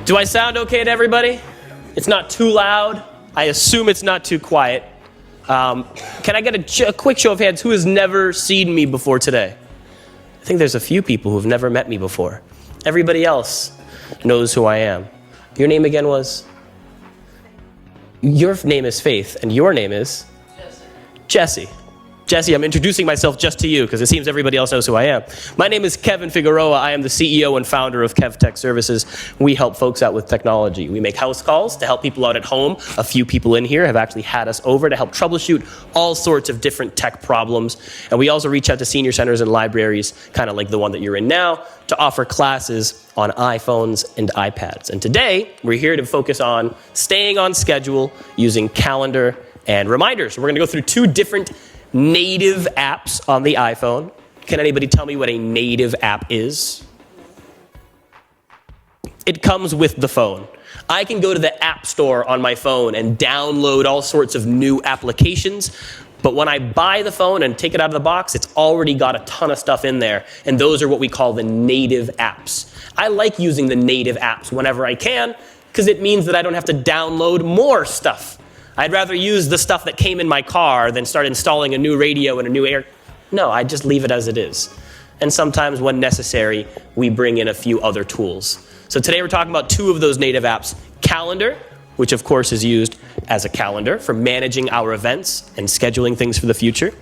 Do I sound okay to everybody? It's not too loud. I assume it's not too quiet. Can I get a quick show of hands who has never seen me before today? I think there's a few people who've never met me before. Everybody else knows who I am. Your name again was? Your name is Faith, and your name is? Jesse. Jesse, I'm introducing myself just to you because it seems everybody else knows who I am. My name is Kevin Figueroa. I am the CEO and founder of Kev Tech Services. We help folks out with technology. We make house calls to help people out at home. A few people in here have actually had us over to help troubleshoot all sorts of different tech problems. And we also reach out to senior centers and libraries, kind of like the one that you're in now, to offer classes on iPhones and iPads. And today, we're here to focus on staying on schedule using calendar and reminders. We're going to go through two different native apps on the iPhone. Can anybody tell me what a native app is? It comes with the phone. I can go to the App Store on my phone and download all sorts of new applications, but when I buy the phone and take it out of the box, it's already got a ton of stuff in there, and those are what we call the native apps. I like using the native apps whenever I can, because it means that I don't have to download more stuff. I'd rather use the stuff that came in my car than start installing a new radio and a new air. No, I just leave it as it is. And sometimes when necessary, we bring in a few other tools. So today we're talking about two of those native apps. Calendar, which of course is used as a calendar for managing our events and scheduling things for the future.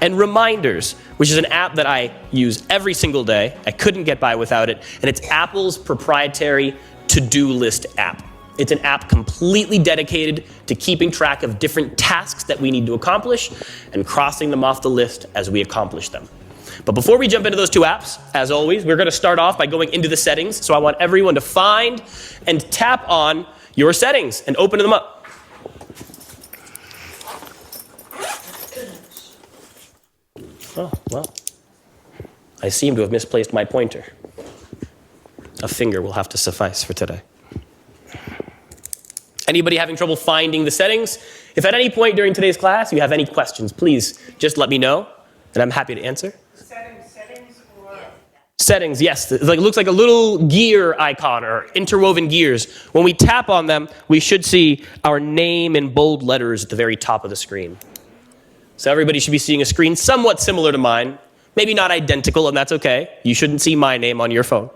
And Reminders, which is an app that I use every single day. I couldn't get by without it. And it's Apple's proprietary to-do list app. It's an app completely dedicated to keeping track of different tasks that we need to accomplish and crossing them off the list as we accomplish them. But before we jump into those two apps, as always, we're going to start off by going into the settings. So I want everyone to find and tap on your settings and open them up. Oh, well, I seem to have misplaced my pointer. A finger will have to suffice for today. Anybody having trouble finding the settings? If at any point during today's class you have any questions, please just let me know, and I'm happy to answer. Settings or? Settings, yes. It looks like a little gear icon or interwoven gears. When we tap on them, we should see our name in bold letters at the very top of the screen. So everybody should be seeing a screen somewhat similar to mine. Maybe not identical, and that's okay. You shouldn't see my name on your phone.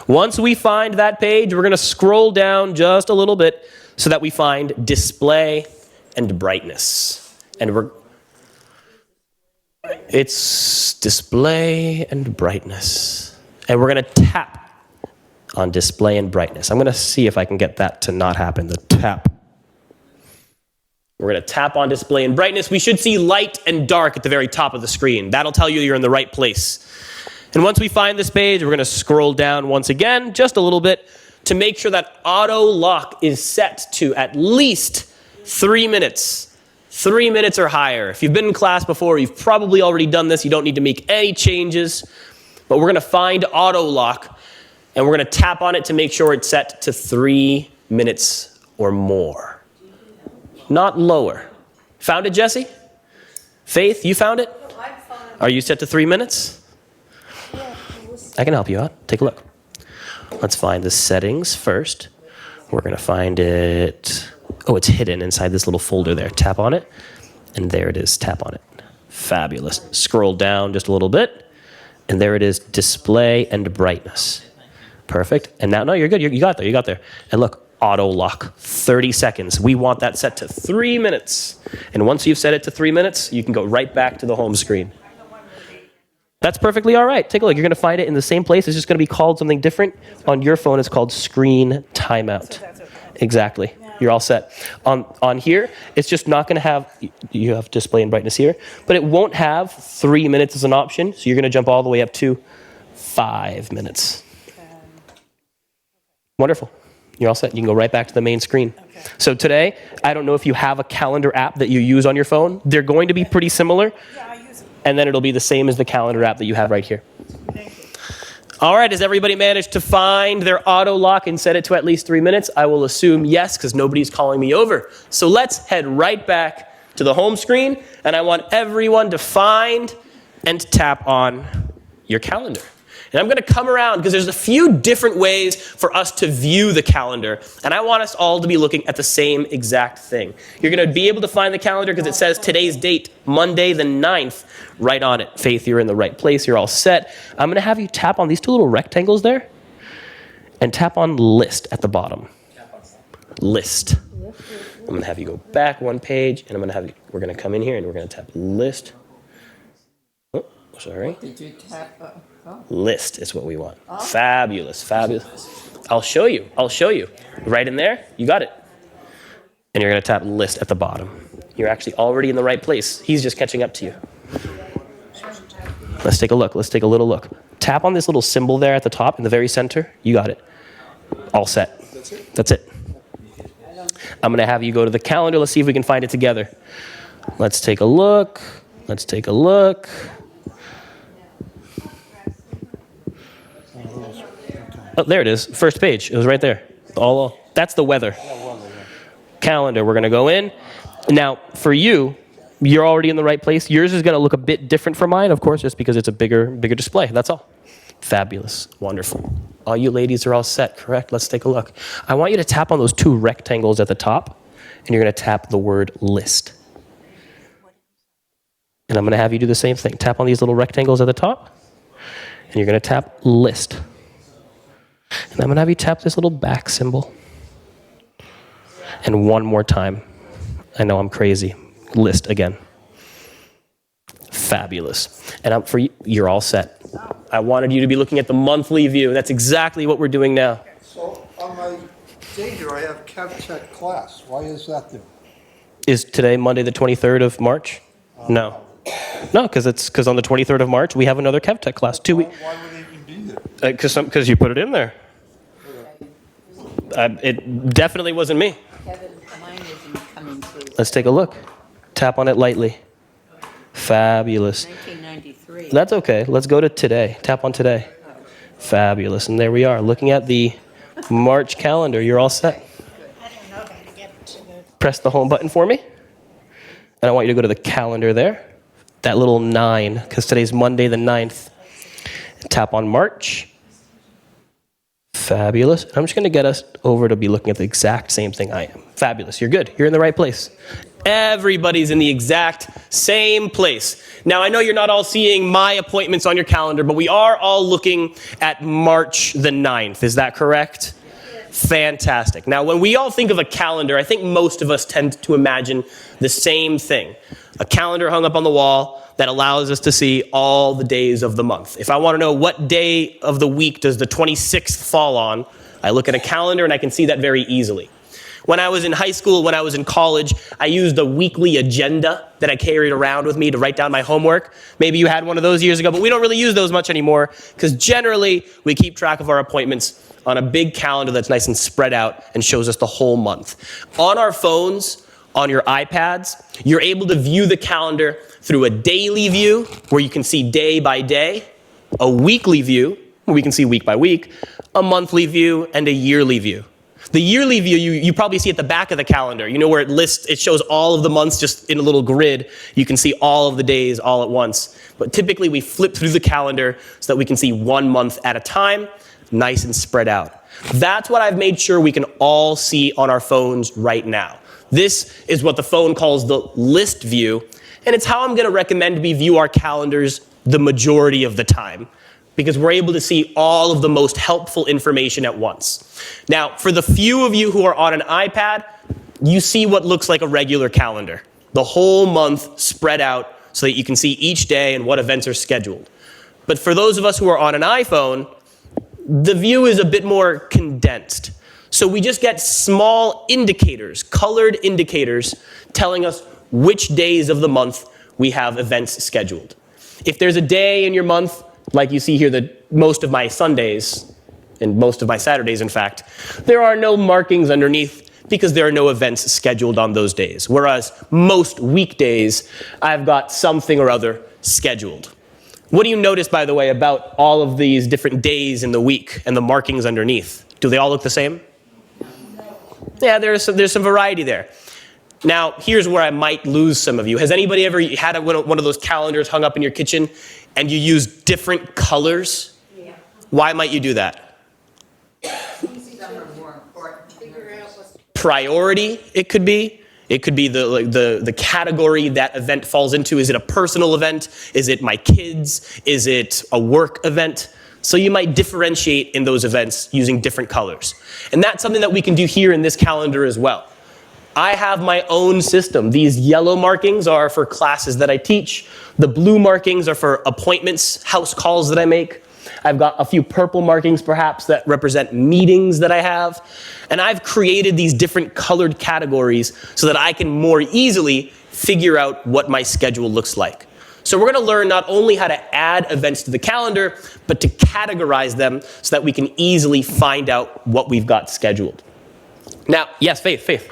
Once we find that page, we're going to scroll down just a little bit so that we find display and brightness. And it's display and brightness. And we're going to tap on display and brightness. I'm going to see if I can get that to not happen, the tap. We're going to tap on display and brightness. We should see light and dark at the very top of the screen. That'll tell you you're in the right place. And once we find this page, we're going to scroll down once again, just a little bit, to make sure that auto lock is set to at least 3 minutes. 3 minutes or higher. If you've been in class before, you've probably already done this. You don't need to make any changes. But we're going to find auto lock, and we're going to tap on it to make sure it's set to 3 minutes or more. Not lower. Found it, Jesse? Faith, you found it? Are you set to 3 minutes? I can help you out. Take a look. Let's find the settings first. We're going to find it. Oh, it's hidden inside this little folder there. Tap on it. And there it is. Tap on it. Fabulous. Scroll down just a little bit. And there it is. Display and brightness. Perfect. And now, no, you're good. You got there. You got there. And look, auto lock. 30 seconds. We want that set to 3 minutes. And once you've set it to 3 minutes, you can go right back to the home screen. That's perfectly all right. Take a look. You're going to find it in the same place. It's just going to be called something different. On your phone, it's called screen timeout. So that's okay. Exactly. Yeah. You're all set. On here, it's just not going to have, you have display and brightness here, but it won't have 3 minutes as an option. So you're going to jump all the way up to 5 minutes. Wonderful. You're all set. You can go right back to the main screen. Okay. So today, I don't know if you have a calendar app that you use on your phone. They're going to be pretty similar. Yeah, I use it. And then it'll be the same as the calendar app that you have right here. Thank you. All right, has everybody managed to find their auto lock and set it to at least 3 minutes? I will assume yes, because nobody's calling me over. So let's head right back to the home screen, and I want everyone to find and tap on your calendar. And I'm going to come around because there's a few different ways for us to view the calendar. And I want us all to be looking at the same exact thing. You're going to be able to find the calendar because it says today's date, Monday the 9th, right on it. Faith, you're in the right place. You're all set. I'm going to have you tap on these two little rectangles there and tap on list at the bottom. List. I'm going to have you go back one page, and we're going to come in here and we're going to tap list. Oh, sorry. Did you tap? List is what we want. Fabulous, fabulous. I'll show you. Right in there, you got it. And you're going to tap list at the bottom. You're actually already in the right place. He's just catching up to you. Let's take a look. Let's take a little look. Tap on this little symbol there at the top in the very center. You got it. All set. That's it. I'm going to have you go to the calendar. Let's see if we can find it together. Let's take a look. Oh, there it is. First page. It was right there. That's the weather. Calendar. We're going to go in. Now, for you, you're already in the right place. Yours is going to look a bit different from mine, of course, just because it's a bigger display. That's all. Fabulous. Wonderful. All you ladies are all set, correct? Let's take a look. I want you to tap on those two rectangles at the top, and you're going to tap the word list. And I'm going to have you do the same thing. Tap on these little rectangles at the top, and you're going to tap list. And I'm going to have you tap this little back symbol. And one more time. I know I'm crazy. List again. Fabulous. And for you, you're all set. I wanted you to be looking at the monthly view. That's exactly what we're doing now. So on my day here, I have ChemTech class. Why is that there? Is today Monday the 23rd of March? No. No, because on the 23rd of March, we have another ChemTech class. Why would they even be there? Because you put it in there. It definitely wasn't me. Kevin, mine isn't coming through. Let's take a look. Tap on it lightly. Fabulous. 1993. That's okay. Let's go to today. Tap on today. Fabulous. And there we are, looking at the March calendar. You're all set. I don't know how to get to the. Press the home button for me. And I want you to go to the calendar there. That little 9, because today's Monday the 9th. Tap on March. Fabulous. I'm just going to get us over to be looking at the exact same thing I am. Fabulous. You're good. You're in the right place. Everybody's in the exact same place. Now, I know you're not all seeing my appointments on your calendar, but we are all looking at March the 9th. Is that correct? Fantastic. Now, when we all think of a calendar, I think most of us tend to imagine the same thing. A calendar hung up on the wall that allows us to see all the days of the month. If I want to know what day of the week does the 26th fall on, I look at a calendar and I can see that very easily. When I was in high school, when I was in college, I used a weekly agenda that I carried around with me to write down my homework. Maybe you had one of those years ago, but we don't really use those much anymore because generally we keep track of our appointments on a big calendar that's nice and spread out and shows us the whole month. On our phones, on your iPads, you're able to view the calendar through a daily view where you can see day by day, a weekly view where we can see week by week, a monthly view, and a yearly view. The yearly view, you probably see at the back of the calendar. You know where it shows all of the months just in a little grid. You can see all of the days all at once. But typically we flip through the calendar so that we can see 1 month at a time, nice and spread out. That's what I've made sure we can all see on our phones right now. This is what the phone calls the list view, and it's how I'm going to recommend we view our calendars the majority of the time, because we're able to see all of the most helpful information at once. Now, for the few of you who are on an iPad, you see what looks like a regular calendar, the whole month spread out so that you can see each day and what events are scheduled. But for those of us who are on an iPhone, the view is a bit more condensed. So we just get small indicators, colored indicators, telling us which days of the month we have events scheduled. If there's a day in your month, like you see here, most of my Sundays, and most of my Saturdays, in fact, there are no markings underneath because there are no events scheduled on those days. Whereas most weekdays, I've got something or other scheduled. What do you notice, by the way, about all of these different days in the week and the markings underneath? Do they all look the same? Yeah, there's some variety there. Now, here's where I might lose some of you. Has anybody ever had one of those calendars hung up in your kitchen and you use different colors Why might you do that? Some are more important. Figure out what's Priority, it could be. It could be the category that event falls into. Is it a personal event? Is it my kids? Is it a work event? So you might differentiate in those events using different colors. And that's something that we can do here in this calendar as well. I have my own system. These yellow markings are for classes that I teach. The blue markings are for appointments, house calls that I make. I've got a few purple markings perhaps that represent meetings that I have. And I've created these different colored categories so that I can more easily figure out what my schedule looks like. So we're going to learn not only how to add events to the calendar, but to categorize them so that we can easily find out what we've got scheduled. Now, yes, Faith.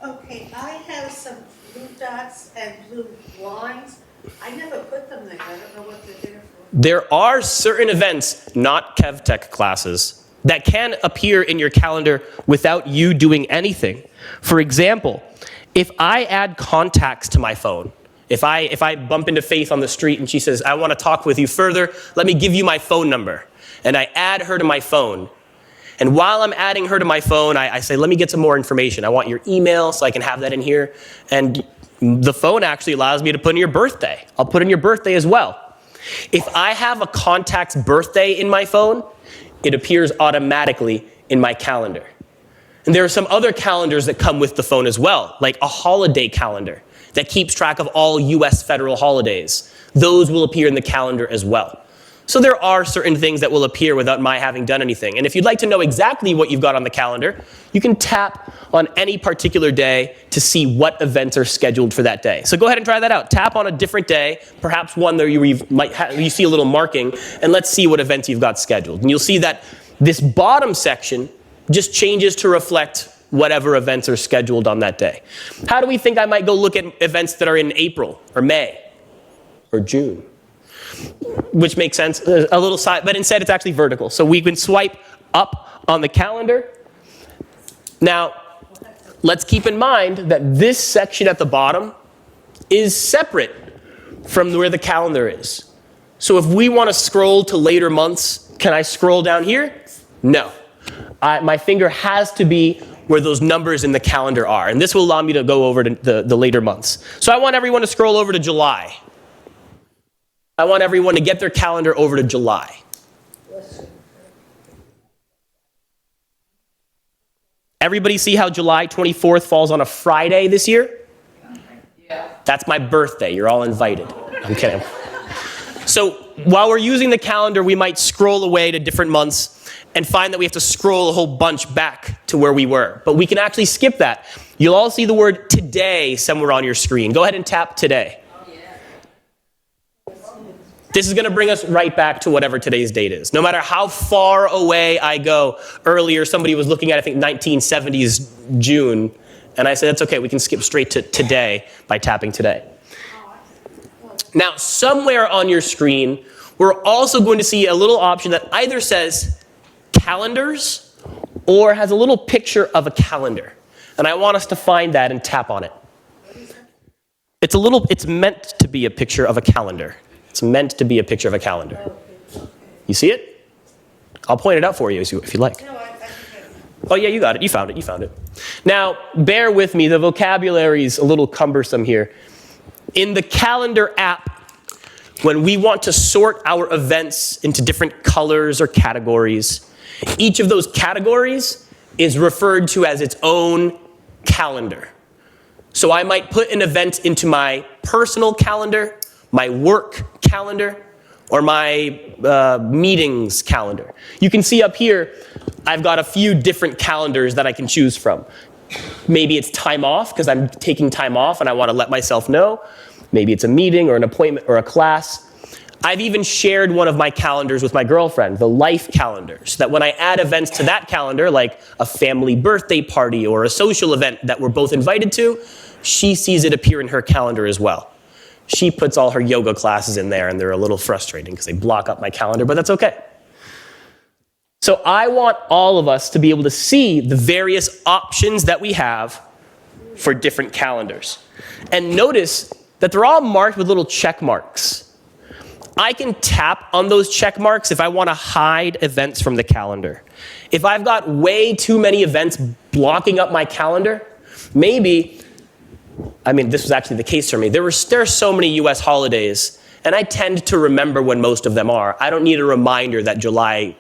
Okay, I have some blue dots and blue lines. I never put them there. I don't know what they're there for. There are certain events, not KevTech classes, that can appear in your calendar without you doing anything. For example, if I add contacts to my phone, if I bump into Faith on the street and she says, I want to talk with you further, let me give you my phone number. And I add her to my phone. And while I'm adding her to my phone, I say, let me get some more information. I want your email so I can have that in here. And the phone actually allows me to put in your birthday. I'll put in your birthday as well. If I have a contact's birthday in my phone, it appears automatically in my calendar. And there are some other calendars that come with the phone as well, like a holiday calendar that keeps track of all US federal holidays. Those will appear in the calendar as well. So there are certain things that will appear without my having done anything. And if you'd like to know exactly what you've got on the calendar, you can tap on any particular day to see what events are scheduled for that day. So go ahead and try that out. Tap on a different day, perhaps one that you see a little marking, and let's see what events you've got scheduled. And you'll see that this bottom section just changes to reflect whatever events are scheduled on that day. How do we think I might go look at events that are in April or May or June? Which makes sense, a little side, but instead it's actually vertical. So we can swipe up on the calendar. Now, let's keep in mind that this section at the bottom is separate from where the calendar is. So if we want to scroll to later months, can I scroll down here? No. My finger has to be where those numbers in the calendar are. And this will allow me to go over to the later months. So I want everyone to scroll over to July. I want everyone to get their calendar over to July. Everybody see how July 24th falls on a Friday this year? Yeah. That's my birthday. You're all invited. I'm kidding. So while we're using the calendar, we might scroll away to different months and find that we have to scroll a whole bunch back to where we were. But we can actually skip that. You'll all see the word today somewhere on your screen. Go ahead and tap today. This is going to bring us right back to whatever today's date is. No matter how far away I go. Earlier, somebody was looking at, I think, 1970s June. And I said, that's okay. We can skip straight to today by tapping today. Now, somewhere on your screen, we're also going to see a little option that either says calendars or has a little picture of a calendar. And I want us to find that and tap on it. It's meant to be a picture of a calendar. It's meant to be a picture of a calendar. You see it? I'll point it out for you if you like. No, I Oh yeah, you got it. You found it. Now, bear with me. The vocabulary is a little cumbersome here. In the calendar app, when we want to sort our events into different colors or categories, each of those categories is referred to as its own calendar. So I might put an event into my personal calendar, my work calendar, or my meetings calendar. You can see up here, I've got a few different calendars that I can choose from. Maybe it's time off because I'm taking time off and I want to let myself know. Maybe it's a meeting or an appointment or a class. I've even shared one of my calendars with my girlfriend, the life calendar, so that when I add events to that calendar, like a family birthday party or a social event that we're both invited to, she sees it appear in her calendar as well. She puts all her yoga classes in there, and they're a little frustrating because they block up my calendar, but that's okay. So I want all of us to be able to see the various options that we have for different calendars. And notice that they're all marked with little check marks. I can tap on those check marks if I want to hide events from the calendar. If I've got way too many events blocking up my calendar, maybe, I mean, this was actually the case for me. There are so many US holidays, and I tend to remember when most of them are. I don't need a reminder that July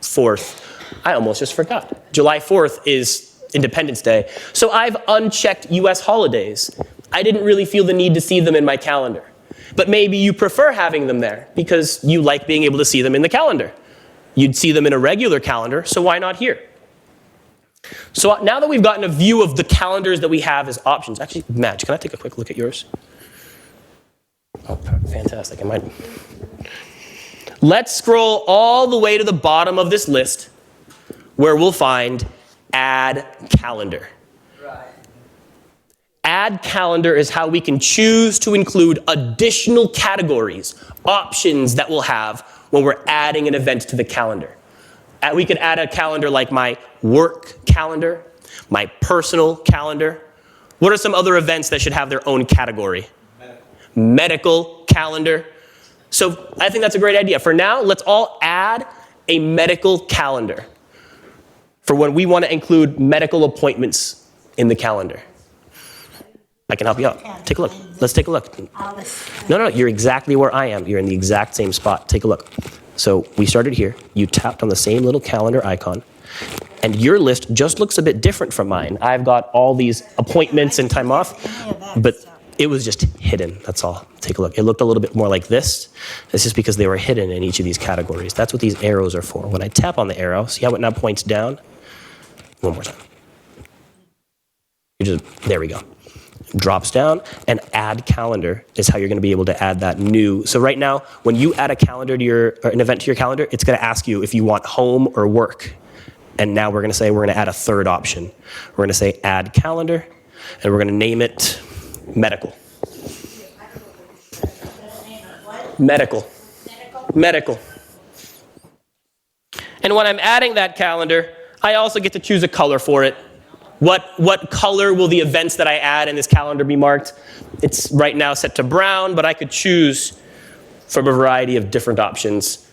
4th, I almost just forgot. July 4th is Independence Day. So I've unchecked US holidays. I didn't really feel the need to see them in my calendar. But maybe you prefer having them there because you like being able to see them in the calendar. You'd see them in a regular calendar, so why not here? So now that we've gotten a view of the calendars that we have as options, actually, Madge, can I take a quick look at yours? Oh, fantastic. Let's scroll all the way to the bottom of this list where we'll find Add Calendar. Add Calendar is how we can choose to include additional categories, options that we'll have when we're adding an event to the calendar. We could add a calendar like my work calendar, my personal calendar. What are some other events that should have their own category? Medical calendar. So I think that's a great idea. For now, let's all add a medical calendar for when we want to include medical appointments in the calendar. I can help you out. Take a look. Let's take a look. No, you're exactly where I am. You're in the exact same spot. Take a look. So we started here. You tapped on the same little calendar icon. And your list just looks a bit different from mine. I've got all these appointments and time off, but it was just hidden. That's all. Take a look. It looked a little bit more like this. It's just because they were hidden in each of these categories. That's what these arrows are for. When I tap on the arrow, see how it now points down? One more time. There we go. Drops down, and Add Calendar is how you're going to be able to add that new. So right now, when you add a calendar to an event to your calendar, it's going to ask you if you want home or work. And now we're going to say we're going to add a third option. We're going to say Add Calendar, and we're going to name it Medical. Medical. Medical. And when I'm adding that calendar, I also get to choose a color for it. What color will the events that I add in this calendar be marked? It's right now set to brown, but I could choose from a variety of different options.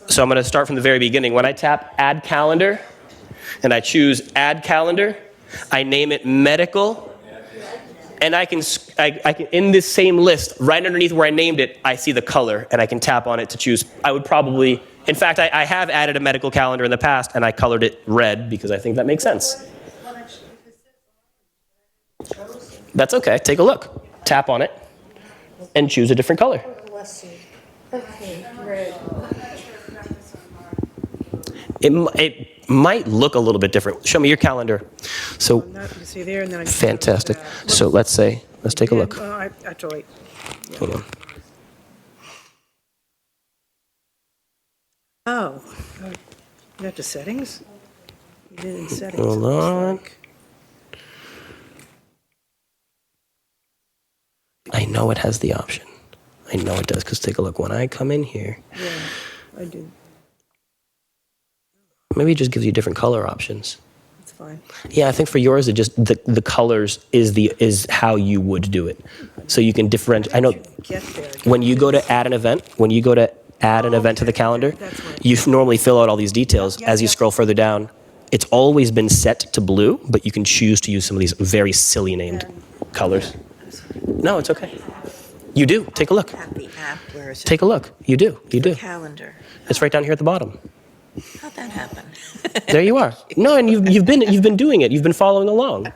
So I'm going to start from the very beginning. When I tap Add Calendar, and I choose Add Calendar, I name it Medical, and I can in this same list, right underneath where I named it, I see the color, and I can tap on it to choose. In fact, I have added a medical calendar in the past, and I colored it red because I think that makes sense. That's okay. Take a look. Tap on it and choose a different color. Okay, red. It might look a little bit different. Show me your calendar. So, See there, and then fantastic. So let's take a look. Actually, Hold on. oh, you got the settings? You did in settings. Hold on. I know it has the option. I know it does, because take a look. When I come in here, Yeah, I did. maybe it just gives you different color options. That's fine. Yeah, I think for yours, it just the colors is how you would do it. So you can differentiate. I know Get there. when you go to add an event, to the calendar, That's right. you normally fill out all these details. As you scroll further down, it's always been set to blue, but you can choose to use some of these very silly named colors. No, it's okay. You do. Take a look. At the app, where is it? Take a look. You do. Calendar. It's right down here at the bottom. How'd that happen? There you are. No, and you've been doing it. You've been following along.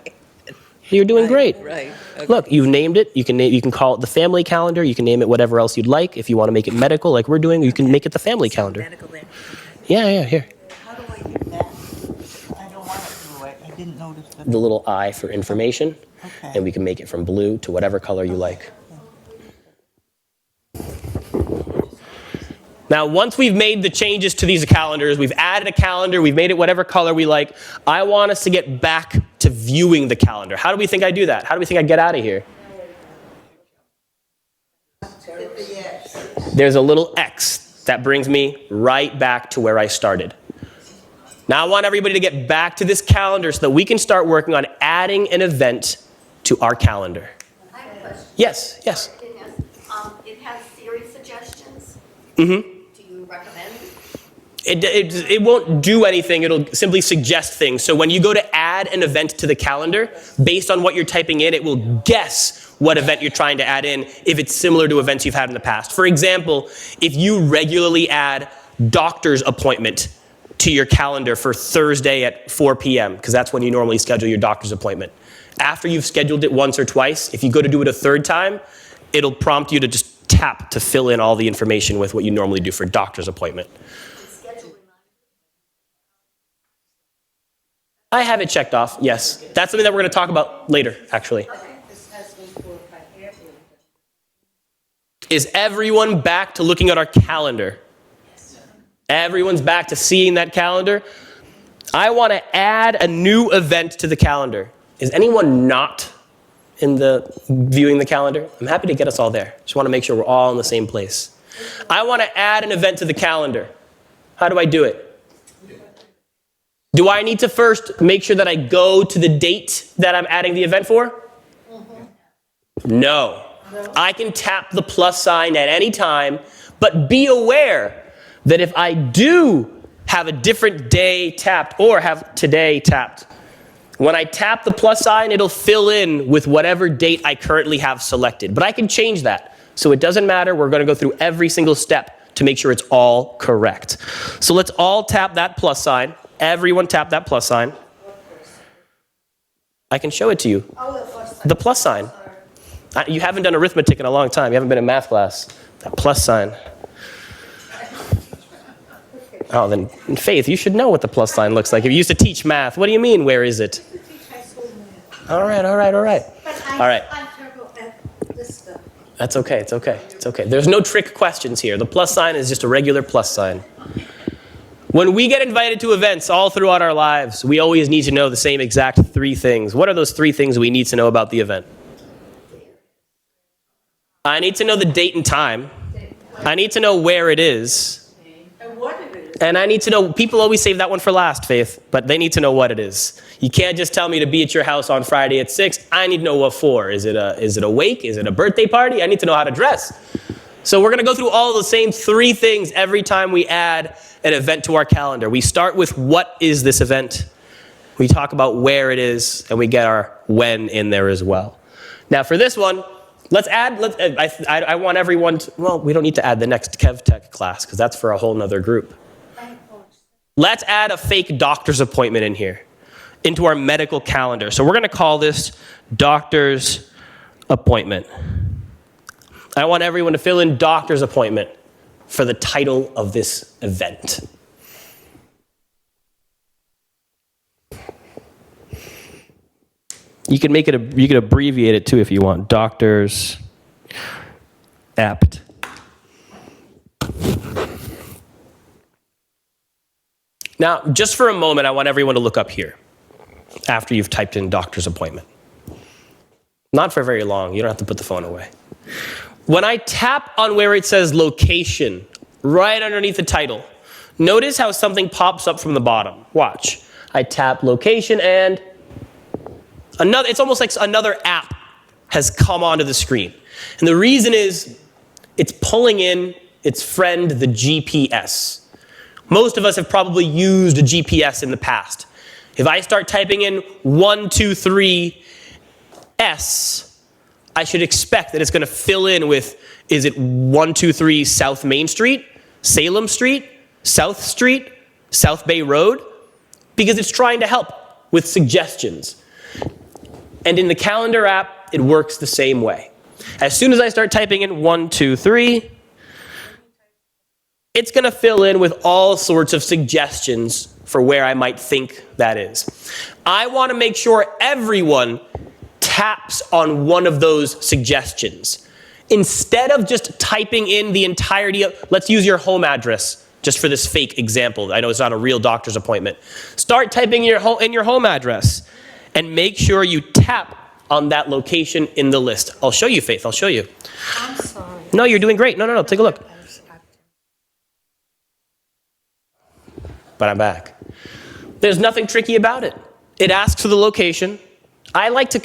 You're doing great. Right. Okay. Look, you've named it. You can call it the family calendar. You can name it whatever else you'd like. If you want to make it medical, like we're doing, you can make it the family calendar. Medical there. Yeah, here. How do I do that? I don't want to do it. I didn't notice that. The little I for information, Okay. and we can make it from blue to whatever color you like. Now, once we've made the changes to these calendars, we've added a calendar, we've made it whatever color we like, I want us to get back to viewing the calendar. How do we think I do that? How do we think I get out of here? There's a little X that brings me right back to where I started. Now I want everybody to get back to this calendar so that we can start working on adding an event to our calendar. Yes. It Do you recommend? It won't do anything. It'll simply suggest things. So when you go to add an event to the calendar, based on what you're typing in, it will guess what event you're trying to add in if it's similar to events you've had in the past. For example, if you regularly add doctor's appointment to your calendar for Thursday at 4 p.m., because that's when you normally schedule your doctor's appointment. After you've scheduled it once or twice, if you go to do it a third time, it'll prompt you to just tap to fill in all the information with what you normally do for doctor's appointment. I have it checked off, yes. That's something that we're going to talk about later, actually. This has been for financially. Is everyone back to looking at our calendar? Everyone's back to seeing that calendar. I want to add a new event to the calendar. Is anyone not in the viewing the calendar? I'm happy to get us all there. Just want to make sure we're all in the same place. I want to add an event to the calendar. How do I do it? Do I need to first make sure that I go to the date that I'm adding the event for? No. I can tap the plus sign at any time, but be aware that if I do have a different day tapped or have today tapped, when I tap the plus sign, it'll fill in with whatever date I currently have selected. But I can change that. So it doesn't matter. We're going to go through every single step to make sure it's all correct. So let's all tap that plus sign. Everyone tap that plus sign. I can show it to you. Oh, the plus sign. The plus sign. You haven't done arithmetic in a long time. You haven't been in math class. That plus sign. Oh, then Faith, you should know what the plus sign looks like. If you used to teach math, what do you mean, where is it? I teach high school math. All right. But All right. I'm terrible at this stuff. That's okay, it's okay. There's no trick questions here. The plus sign is just a regular plus sign. When we get invited to events all throughout our lives, we always need to know the same exact three things. What are those three things we need to know about the event? I need to know the date and time. I need to know where it is. And what it is. And I need to know, people always save that one for last, Faith, but they need to know what it is. You can't just tell me to be at your house on Friday at 6. I need to know what for. Is it a wake? Is it a birthday party? I need to know how to dress. So we're going to go through all the same three things every time we add an event to our calendar. We start with what is this event? We talk about where it is, and we get our when in there as well. Now for this one, I want everyone to, well, we don't need to add the next KevTech class because that's for a whole nother group. Let's add a fake doctor's appointment in here, into our medical calendar. So we're going to call this doctor's appointment. I want everyone to fill in doctor's appointment for the title of this event. You can make it you can abbreviate it too if you want. Doctor's apt. Now, just for a moment, I want everyone to look up here after you've typed in doctor's appointment. Not for very long. You don't have to put the phone away. When I tap on where it says location, right underneath the title, notice how something pops up from the bottom. Watch. I tap location and it's almost like another app has come onto the screen. And the reason is it's pulling in its friend, the GPS. Most of us have probably used a GPS in the past. If I start typing in 123 S, I should expect that it's going to fill in with, is it 123 South Main Street, Salem Street, South Bay Road? Because it's trying to help with suggestions. And in the calendar app, it works the same way. As soon as I start typing in 123, it's going to fill in with all sorts of suggestions for where I might think that is. I want to make sure everyone taps on one of those suggestions. Instead of just typing in the entirety of, let's use your home address just for this fake example. I know it's not a real doctor's appointment. Start typing in your home address and make sure you tap on that location in the list. I'll show you, Faith. I'll show you. I'm sorry. No, you're doing great. No. Take a look. But I'm back. There's nothing tricky about it. It asks for the location. I like to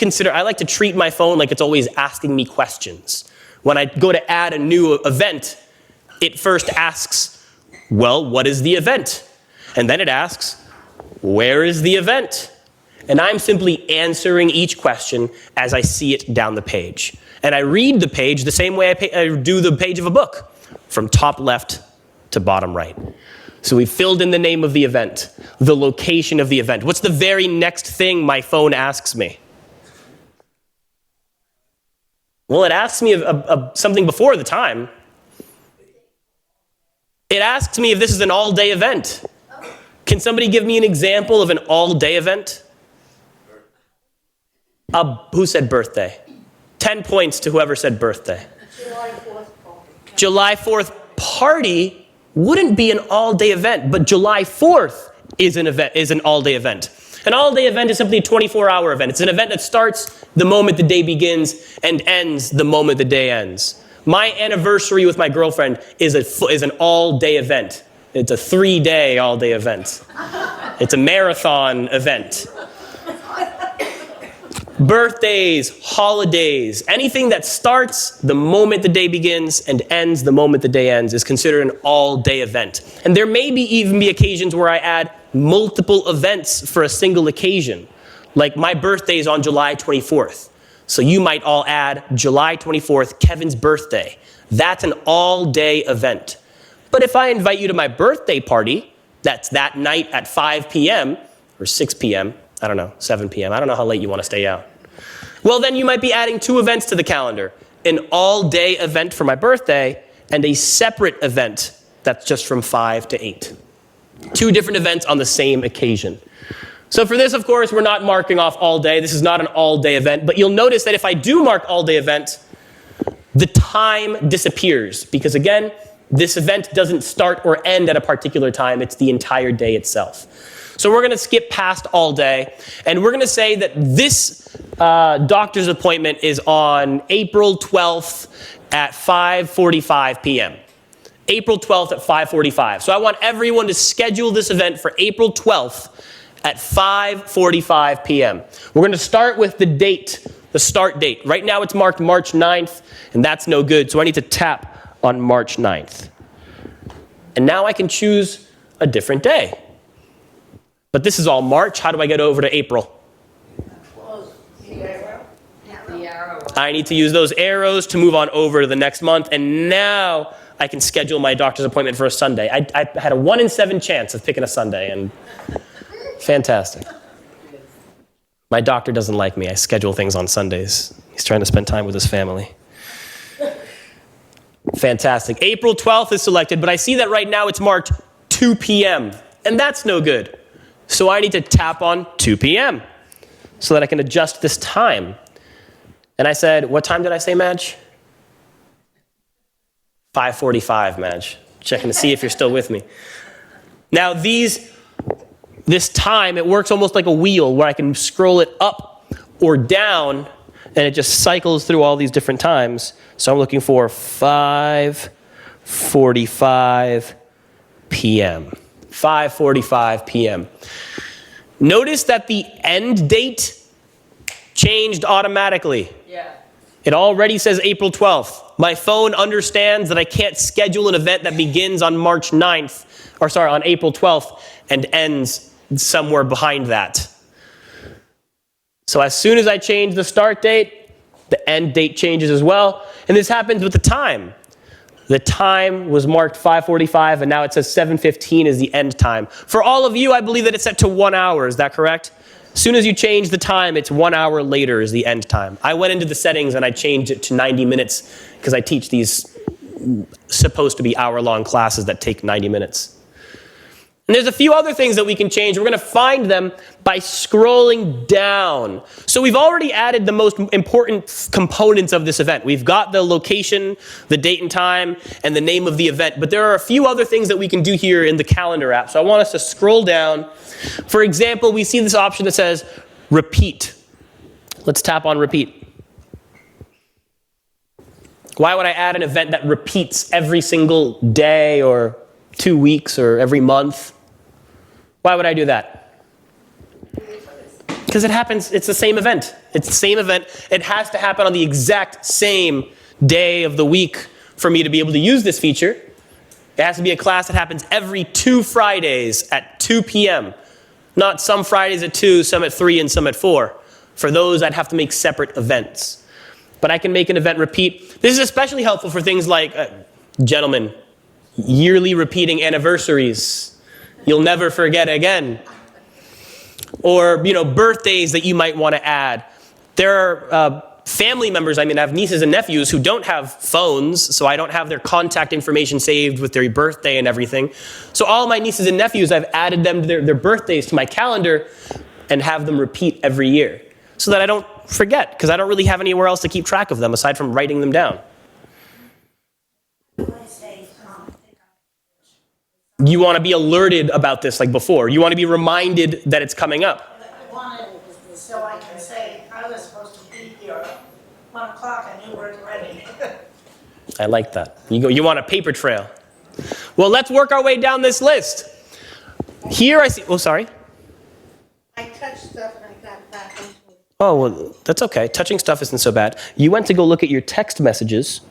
treat my phone like it's always asking me questions. When I go to add a new event, it first asks, well, what is the event? And then it asks, where is the event? And I'm simply answering each question as I see it down the page. And I read the page the same way I do the page of a book, from top left to bottom right. So we filled in the name of the event, the location of the event. What's the very next thing my phone asks me? Well, it asks me of something before the time. It asks me if this is an all-day event. Can somebody give me an example of an all-day event? Who said birthday? 10 points to whoever said birthday. July 4th party. July 4th party wouldn't be an all-day event, but July 4th is an all-day event. An all-day event is simply a 24-hour event. It's an event that starts the moment the day begins and ends the moment the day ends. My anniversary with my girlfriend is an all-day event. It's a 3-day all-day event. It's a marathon event. Birthdays, holidays, anything that starts the moment the day begins and ends the moment the day ends is considered an all-day event. And there may even be occasions where I add multiple events for a single occasion. Like my birthday is on July 24th. So you might all add July 24th, Kevin's birthday. That's an all-day event. But if I invite you to my birthday party, that's that night at 5 p.m. or 6 p.m., I don't know, 7 p.m. I don't know how late you want to stay out. Well, then you might be adding 2 events to the calendar. An all-day event for my birthday and a separate event that's just from 5 to 8. 2 different events on the same occasion. So for this, of course, we're not marking off all day. This is not an all-day event. But you'll notice that if I do mark all-day event, the time disappears. Because again, this event doesn't start or end at a particular time. It's the entire day itself. So we're going to skip past all day, and we're going to say that this doctor's appointment is on April 12th at 5:45 p.m. April 12th at 5:45. So I want everyone to schedule this event for April 12th at 5:45 p.m. We're going to start with the date, the start date. Right now it's marked March 9th, and that's no good, so I need to tap on March 9th. And now I can choose a different day. But this is all March. How do I get over to April? The arrow. I need to use those arrows to move on over to the next month. And now I can schedule my doctor's appointment for a Sunday. I had a 1 in 7 chance of picking a Sunday. And fantastic. My doctor doesn't like me. I schedule things on Sundays. He's trying to spend time with his family. Fantastic. April 12th is selected, but I see that right now it's marked 2 p.m. And that's no good. So I need to tap on 2 p.m. so that I can adjust this time. And I said, what time did I say, Madge? 5:45, Madge. Checking to see if you're still with me. Now this time, it works almost like a wheel where I can scroll it up or down, and it just cycles through all these different times. So I'm looking for 5:45 p.m. 5:45 p.m. Notice that the end date changed automatically. Yeah. It already says April 12th. My phone understands that I can't schedule an event that begins on on April 12th and ends somewhere behind that. So as soon as I change the start date, the end date changes as well. And this happens with the time. The time was marked 5:45, and now it says 7:15 is the end time. For all of you, I believe that it's set to 1 hour. Is that correct? As soon as you change the time, it's 1 hour later is the end time. I went into the settings and I changed it to 90 minutes because I teach these supposed to be hour-long classes that take 90 minutes. And there's a few other things that we can change. We're going to find them by scrolling down. So we've already added the most important components of this event. We've got the location, the date and time, and the name of the event. But there are a few other things that we can do here in the calendar app. So I want us to scroll down. For example, we see this option that says repeat. Let's tap on repeat. Why would I add an event that repeats every single day or 2 weeks or every month? Why would I do that? Because it happens, it's the same event. It's the same event. It has to happen on the exact same day of the week for me to be able to use this feature. It has to be a class that happens every 2 Fridays at 2 p.m. Not some Fridays at 2, some at 3, and some at 4. For those, I'd have to make separate events. But I can make an event repeat. This is especially helpful for things like, gentlemen, yearly repeating anniversaries. You'll never forget again. Or, birthdays that you might want to add. There are family members, I have nieces and nephews who don't have phones, so I don't have their contact information saved with their birthday and everything. So all my nieces and nephews, I've added them to their birthdays to my calendar and have them repeat every year so that I don't forget, because I don't really have anywhere else to keep track of them aside from writing them down. You want to be alerted about this like before. You want to be reminded that it's coming up. I wanted it so I can say, I was supposed to be here at 1 o'clock, I knew we were ready. I like that. You want a paper trail. Well, let's work our way down this list. Here I see, sorry. I touched stuff and I got back into it. Oh, well, that's okay. Touching stuff isn't so bad. You went to go look at your text messages.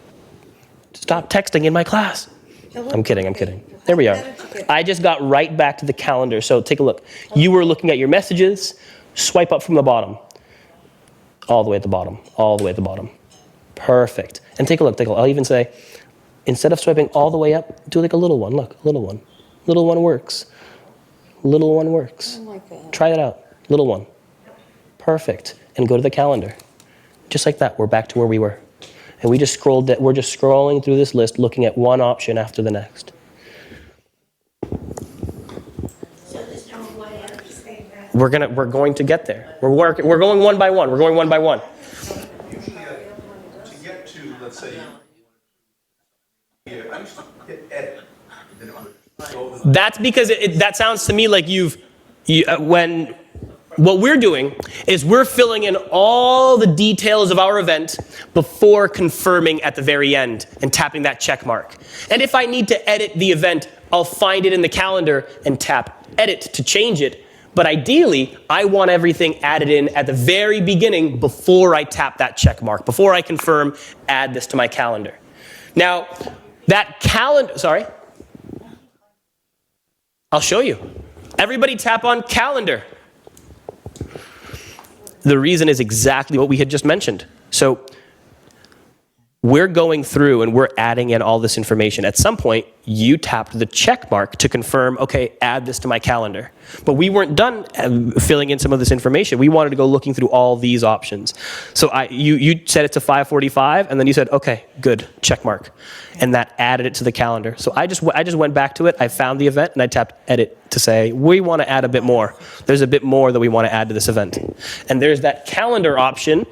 Stop texting in my class. I'm kidding. There we are. I just got right back to the calendar, so take a look. You were looking at your messages. Swipe up from the bottom. All the way at the bottom. All the way at the bottom. Perfect. And take a look. I'll even say, instead of swiping all the way up, do like a little one. Look, little one. Little one works. Little one works. Oh my God. Try it out. Little one. Perfect. And go to the calendar. Just like that, we're back to where we were. And we're just scrolling through this list, looking at one option after the next. So there's no way of saying that. We're going to get there. We're going one by one. We're going one by one. Usually, to get to, let's say, I used to hit edit. Then it would go to That's because that sounds to me like when what we're doing is we're filling in all the details of our event before confirming at the very end and tapping that check mark. And if I need to edit the event, I'll find it in the calendar and tap edit to change it. But ideally, I want everything added in at the very beginning before I tap that check mark, before I confirm, add this to my calendar. Now, that calendar, sorry? I'll show you. Everybody tap on calendar. The reason is exactly what we had just mentioned. So we're going through and we're adding in all this information. At some point, you tapped the check mark to confirm, okay, add this to my calendar. But we weren't done filling in some of this information. We wanted to go looking through all these options. So you set it to 5:45, and then you said, okay, good, check mark. And that added it to the calendar. So I just went back to it, I found the event, and I tapped edit to say, we want to add a bit more. There's a bit more that we want to add to this event. And there's that calendar option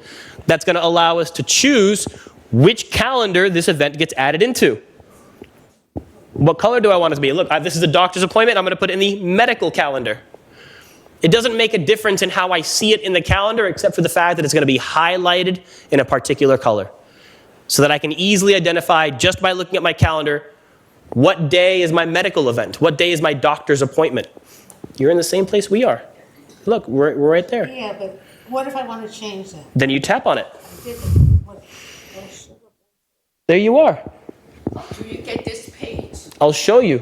that's going to allow us to choose which calendar this event gets added into. What color do I want it to be? Look, this is a doctor's appointment. I'm going to put it in the medical calendar. It doesn't make a difference in how I see it in the calendar except for the fact that it's going to be highlighted in a particular color so that I can easily identify just by looking at my calendar what day is my medical event, what day is my doctor's appointment. You're in the same place we are. Look, we're right there. Yeah, but what if I want to change that? Then you tap on it. I did it. What should- There you are. Do you get this page? I'll show you.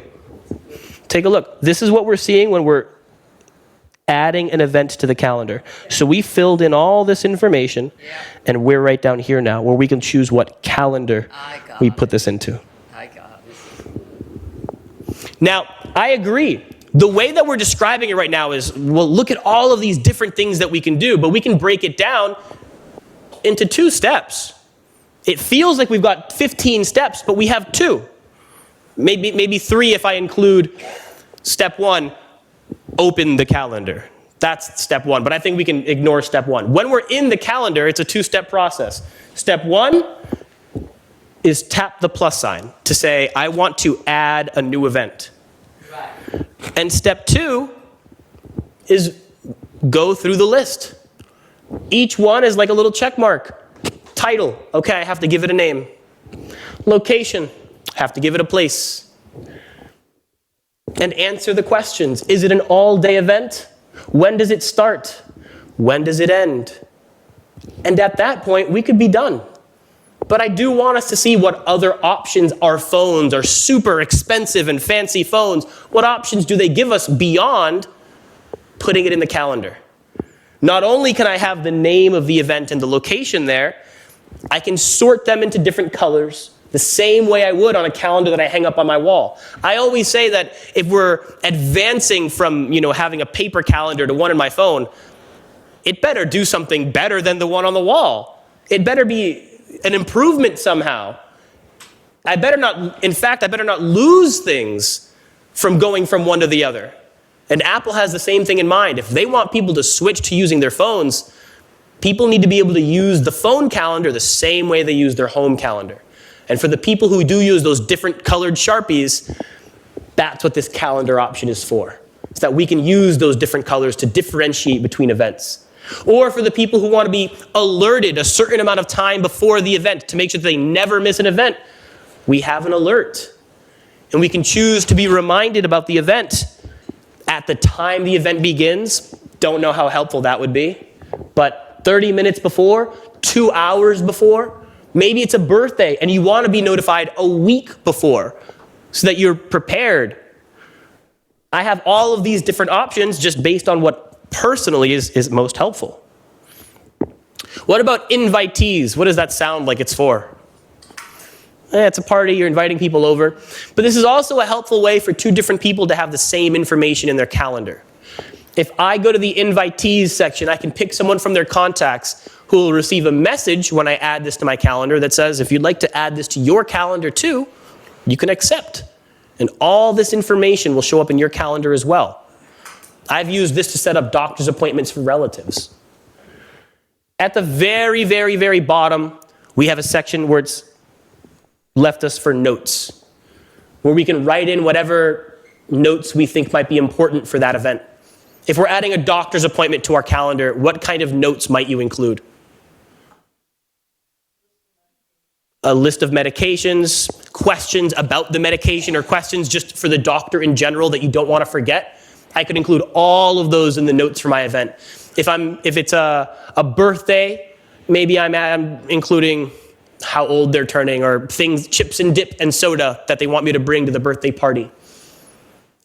Take a look. This is what we're seeing when we're adding an event to the calendar. So we filled in all this information, and we're right down here now where we can choose what calendar we put this into. I got it. Now, I agree. The way that we're describing it right now is, well, look at all of these different things that we can do, but we can break it down into 2 steps. It feels like we've got 15 steps, but we have 2. Maybe 3 if I include step 1, open the calendar. That's step 1, but I think we can ignore step 1. When we're in the calendar, it's a 2-step process. Step 1 is tap the plus sign to say, I want to add a new event. Right. And step 2 is go through the list. Each one is like a little check mark. Title, okay, I have to give it a name. Location, have to give it a place. And answer the questions. Is it an all-day event? When does it start? When does it end? And at that point, we could be done. But I do want us to see what other options our phones, our super expensive and fancy phones, what options do they give us beyond putting it in the calendar? Not only can I have the name of the event and the location there, I can sort them into different colors the same way I would on a calendar that I hang up on my wall. I always say that if we're advancing from, having a paper calendar to one in my phone, it better do something better than the one on the wall. It better be an improvement somehow. I better not lose things from going from one to the other. And Apple has the same thing in mind. If they want people to switch to using their phones, people need to be able to use the phone calendar the same way they use their home calendar. And for the people who do use those different colored Sharpies, that's what this calendar option is for. So that we can use those different colors to differentiate between events. Or for the people who want to be alerted a certain amount of time before the event to make sure that they never miss an event, we have an alert. And we can choose to be reminded about the event at the time the event begins. Don't know how helpful that would be. But 30 minutes before, 2 hours before, maybe it's a birthday and you want to be notified a week before so that you're prepared. I have all of these different options just based on what personally is most helpful. What about invitees? What does that sound like it's for? It's a party, you're inviting people over. But this is also a helpful way for two different people to have the same information in their calendar. If I go to the invitees section, I can pick someone from their contacts who will receive a message when I add this to my calendar that says, if you'd like to add this to your calendar too, you can accept. And all this information will show up in your calendar as well. I've used this to set up doctor's appointments for relatives. At the very, very, very bottom, we have a section where it's left us for notes, where we can write in whatever notes we think might be important for that event. If we're adding a doctor's appointment to our calendar, what kind of notes might you include? A list of medications, questions about the medication, or questions just for the doctor in general that you don't want to forget. I could include all of those in the notes for my event. If it's a birthday, maybe I'm including how old they're turning, or things, chips and dip and soda that they want me to bring to the birthday party.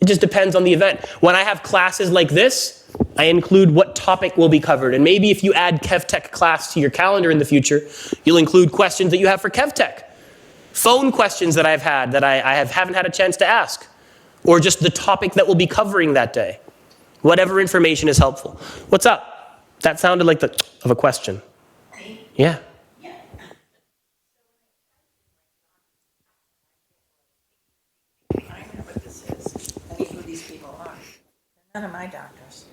It just depends on the event. When I have classes like this, I include what topic will be covered. And maybe if you add KevTech class to your calendar in the future, you'll include questions that you have for KevTech. Phone questions that I've had that I haven't had a chance to ask. Or just the topic that we'll be covering that day. Whatever information is helpful. What's up? That sounded like of a question. Yeah. I know what this is. I know who these people are. They're none of my doctors.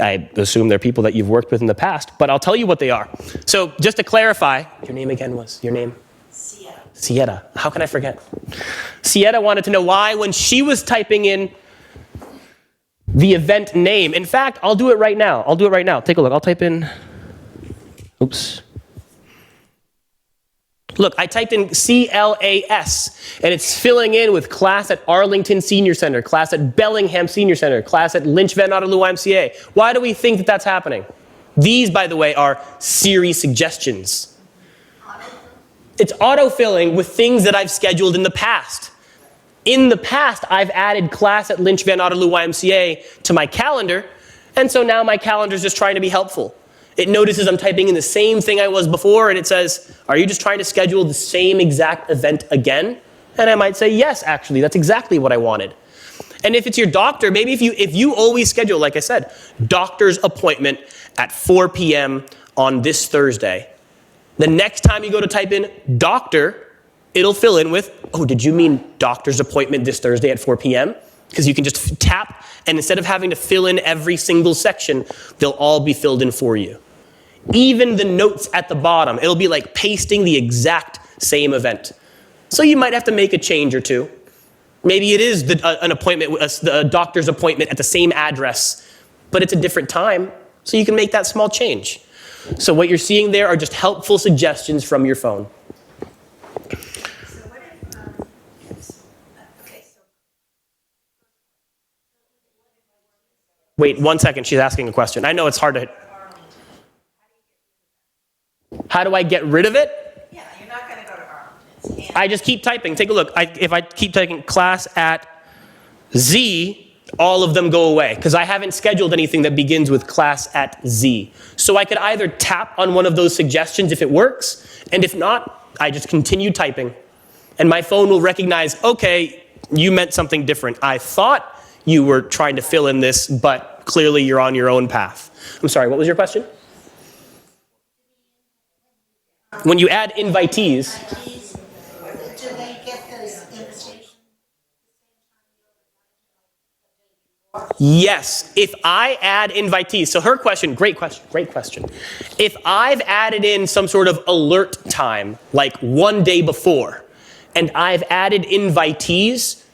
I assume they're people that you've worked with in the past, but I'll tell you what they are. So just to clarify, your name again was, your name? Sieta. How can I forget? Sieta wanted to know why when she was typing in the event name. In fact, I'll do it right now. Take a look. I'll type in, oops. Look, I typed in CLAS, and it's filling in with class at Arlington Senior Center, class at Bellingham Senior Center, class at Lynch Van Otterloo YMCA. Why do we think that that's happening? These, by the way, are Siri suggestions. It's autofilling with things that I've scheduled in the past. In the past, I've added class at Lynch Van Otterloo YMCA to my calendar, and so now my calendar is just trying to be helpful. It notices I'm typing in the same thing I was before, and it says, are you just trying to schedule the same exact event again? And I might say, yes, actually, that's exactly what I wanted. And if it's your doctor, maybe if you always schedule, like I said, doctor's appointment at 4 p.m. on this Thursday, the next time you go to type in doctor, it'll fill in with, oh, did you mean doctor's appointment this Thursday at 4 p.m.? Because you can just tap, and instead of having to fill in every single section, they'll all be filled in for you. Even the notes at the bottom, it'll be like pasting the exact same event. So you might have to make a change or two. Maybe it is an appointment, a doctor's appointment at the same address, but it's a different time, so you can make that small change. So what you're seeing there are just helpful suggestions from your phone. Wait 1 second, she's asking a question. I know it's hard to... How do I get rid of it? Yeah, you're I just keep typing. Take a look. If I keep typing class at Z, all of them go away because I haven't scheduled anything that begins with class at Z. So I could either tap on one of those suggestions if it works, and if not, I just continue typing. And my phone will recognize, okay, you meant something different. I thought you were trying to fill in this, but clearly you're on your own path. I'm sorry, what was your question? When you add invitees, Do they get those invitations? yes, if I add invitees, so her question, great question. If I've added in some sort of alert time, like one day before, and I've added invitees,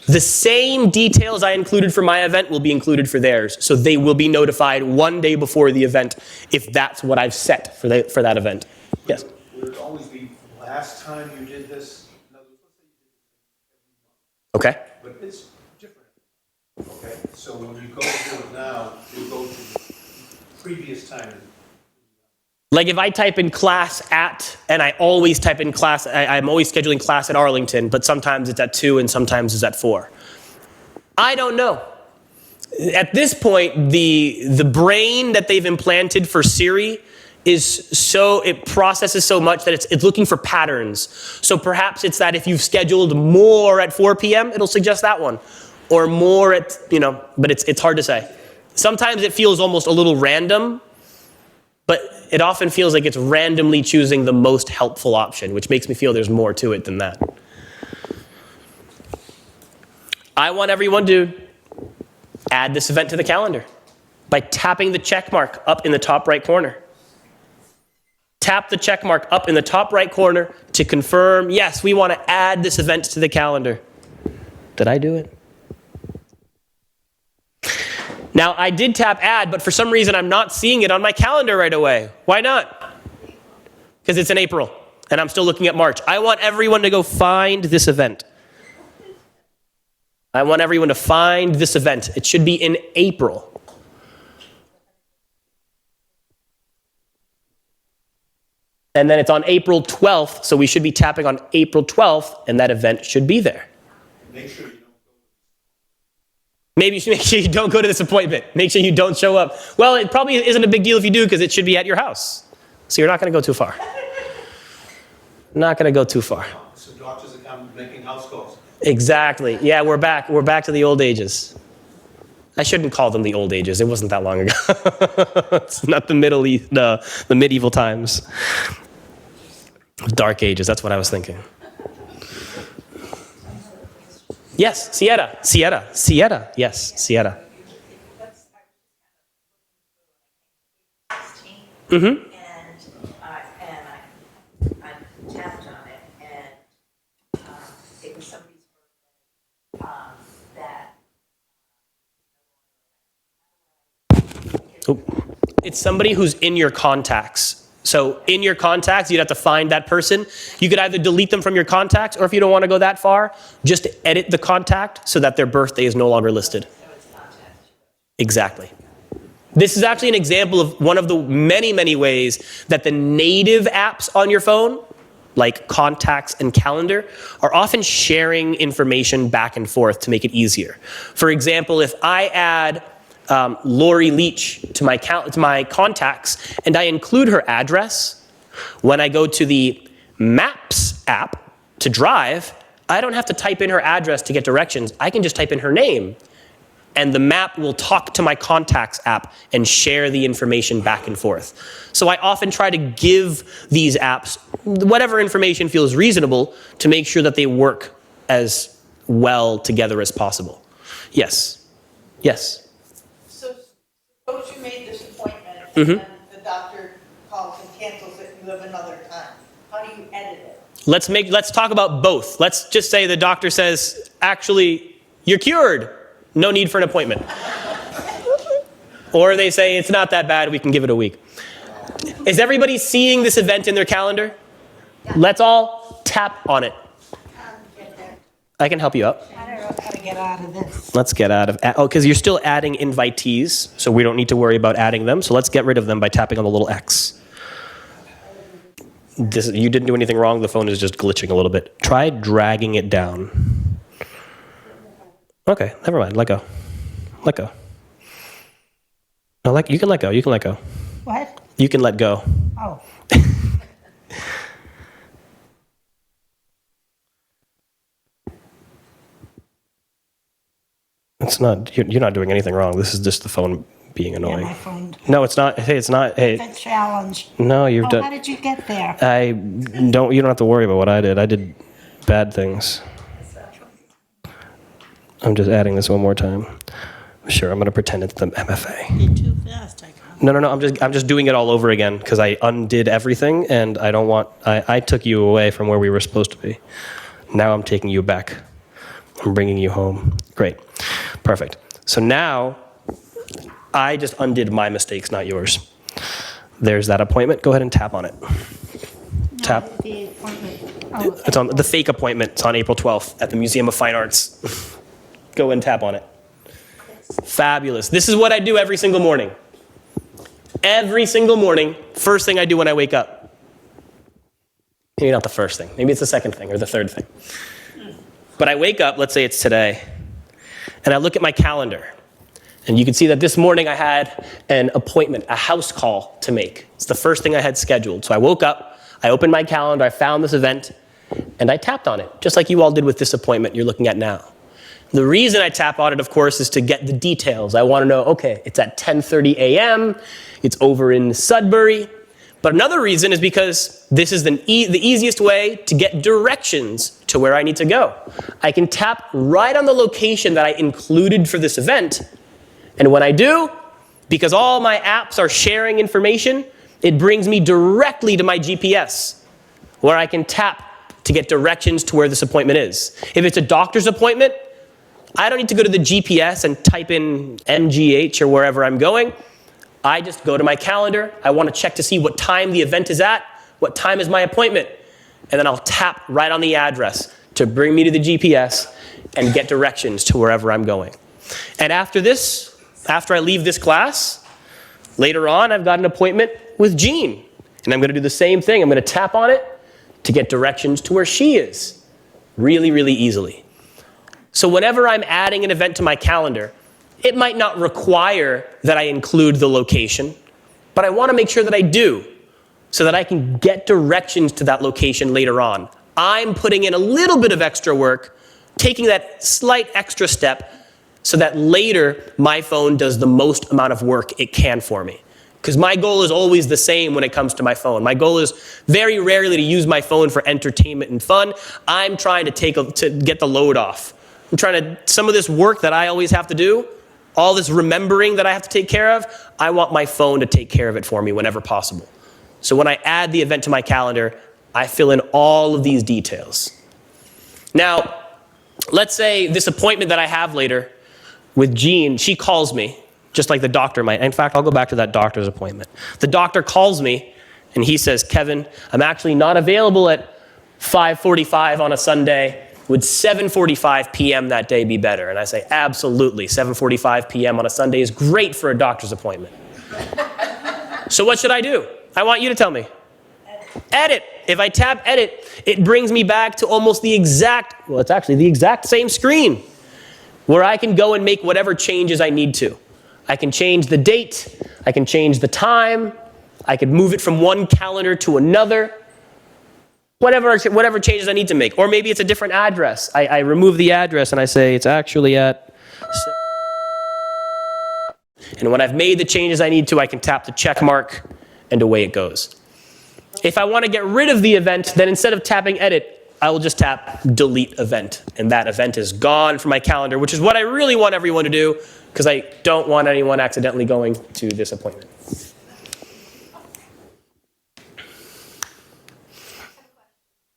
the same details I included for my event will be included for theirs. So they will be notified one day before the event if that's what I've set for that event. Yes? Would it always be last time you did this? In other words, let's say you did Okay. it, but it's different. Okay, so when you go to do it now, you go to the previous time. Like if I type in class at, and I always type in class, I'm always scheduling class at Arlington, but sometimes it's at 2 and sometimes it's at 4. I don't know. At this point, the brain that they've implanted for Siri it processes so much that it's looking for patterns. So perhaps it's that if you've scheduled more at 4 p.m., it'll suggest that one. Or more at, but it's hard to say. Sometimes it feels almost a little random, but it often feels like it's randomly choosing the most helpful option, which makes me feel there's more to it than that. I want everyone to add this event to the calendar by tapping the check mark up in the top right corner. Tap the check mark up in the top right corner to confirm, yes, we want to add this event to the calendar. Did I do it? Now, I did tap add, but for some reason I'm not seeing it on my calendar right away. Why not? Because it's in April, and I'm still looking at March. I want everyone to go find this event. I want everyone to find this event. It should be in April. And then it's on April 12th, so we should be tapping on April 12th, and that event should be there. Make sure you don't go. Maybe you should make sure you don't go to this appointment. Make sure you don't show up. Well, it probably isn't a big deal if you do, because it should be at your house. So you're not going to go too far. Not going to go too far. So doctors are come making house calls. Exactly. Yeah, we're back. We're back to the old ages. I shouldn't call them the old ages. It wasn't that long ago. It's not the Middle East, the medieval times. Dark ages, that's what I was thinking. Yes, Sierra. Yes, Sierra. Mm-hmm. And I tapped on it, and it was somebody's birthday that. It's somebody who's in your contacts. So in your contacts, you'd have to find that person. You could either delete them from your contacts, or if you don't want to go that far, just edit the contact so that their birthday is no longer listed. Exactly. This is actually an example of one of the many, many ways that the native apps on your phone, like contacts and calendar, are often sharing information back and forth to make it easier. For example, if I add Lori Leach to my contacts, and I include her address, when I go to the Maps app to drive, I don't have to type in her address to get directions. I can just type in her name, and the map will talk to my contacts app and share the information back and forth. So I often try to give these apps whatever information feels reasonable to make sure that they work as well together as possible. Yes. Yes. So suppose you made this appointment and Mm-hmm. then the doctor calls and cancels it and you have another time. How do you edit it? Let's talk about both. Let's just say the doctor says, actually, you're cured. No need for an appointment. Or they say, it's not that bad, we can give it a week. Is everybody seeing this event in their calendar? Let's all tap on it. I can help you out. I don't know how to get out of this. Let's get out of, because you're still adding invitees, so we don't need to worry about adding them. So let's get rid of them by tapping on the little X. You didn't do anything wrong. The phone is just glitching a little bit. Try dragging it down. Okay, never mind. Let go. Let go. No, you can let go. You can let go. What? You can let go. Oh, It's not. You're not doing anything wrong. This is just the phone being yeah, annoying. my phone. No, it's not. Hey, it's not. Hey, The challenge. no, you've Oh, done. how did you get there? You don't have to worry about what I did. I did bad things. I'm just adding this one more time. Sure, I'm going to pretend it's the MFA. You're too fast, I can't. No. I'm just doing it all over again because I undid everything and I don't want. I took you away from where we were supposed to be. Now I'm taking you back. I'm bringing you home. Great, perfect. So now I just undid my mistakes, not yours. There's that appointment. Go ahead and tap on it. Tap. No, the appointment. Oh, It's on the fake appointment. It's on April 12th at the Museum of Fine Arts. Go and tap on it. Fabulous. This is what I do every single morning. Every single morning, first thing I do when I wake up. Maybe not the first thing. Maybe it's the second thing or the third thing. But I wake up, let's say it's today, and I look at my calendar. And you can see that this morning I had an appointment, a house call to make. It's the first thing I had scheduled. So I woke up, I opened my calendar, I found this event, and I tapped on it, just like you all did with this appointment you're looking at now. The reason I tap on it, of course, is to get the details. I want to know, okay, it's at 10:30 a.m., it's over in Sudbury. But another reason is because this is the easiest way to get directions to where I need to go. I can tap right on the location that I included for this event, and when I do, because all my apps are sharing information, it brings me directly to my GPS, where I can tap to get directions to where this appointment is. If it's a doctor's appointment, I don't need to go to the GPS and type in MGH or wherever I'm going. I just go to my calendar. I want to check to see what time the event is at, what time is my appointment, and then I'll tap right on the address to bring me to the GPS and get directions to wherever I'm going. And after I leave this class, later on I've got an appointment with Jean, and I'm going to do the same thing. I'm going to tap on it to get directions to where she is really, really easily. So whenever I'm adding an event to my calendar, it might not require that I include the location, but I want to make sure that I do so that I can get directions to that location later on. I'm putting in a little bit of extra work, taking that slight extra step so that later my phone does the most amount of work it can for me. Because my goal is always the same when it comes to my phone. My goal is very rarely to use my phone for entertainment and fun. I'm trying to get the load off. Some of this work that I always have to do, all this remembering that I have to take care of, I want my phone to take care of it for me whenever possible. So when I add the event to my calendar, I fill in all of these details. Now, let's say this appointment that I have later with Jean, she calls me, just like the doctor might. In fact, I'll go back to that doctor's appointment. The doctor calls me, and he says, Kevin, I'm actually not available at 5:45 on a Sunday. Would 7:45 p.m. that day be better? And I say, absolutely. 7:45 p.m. on a Sunday is great for a doctor's appointment. So what should I do? I want you to tell me. Edit. If I tap edit, it brings me back to almost it's actually the exact same screen where I can go and make whatever changes I need to. I can change the date. I can change the time. I can move it from one calendar to another. Whatever changes I need to make. Or maybe it's a different address. I remove the address and I say it's actually at... And when I've made the changes I need to, I can tap the check mark and away it goes. If I want to get rid of the event, then instead of tapping edit, I will just tap delete event. And that event is gone from my calendar, which is what I really want everyone to do because I don't want anyone accidentally going to this appointment.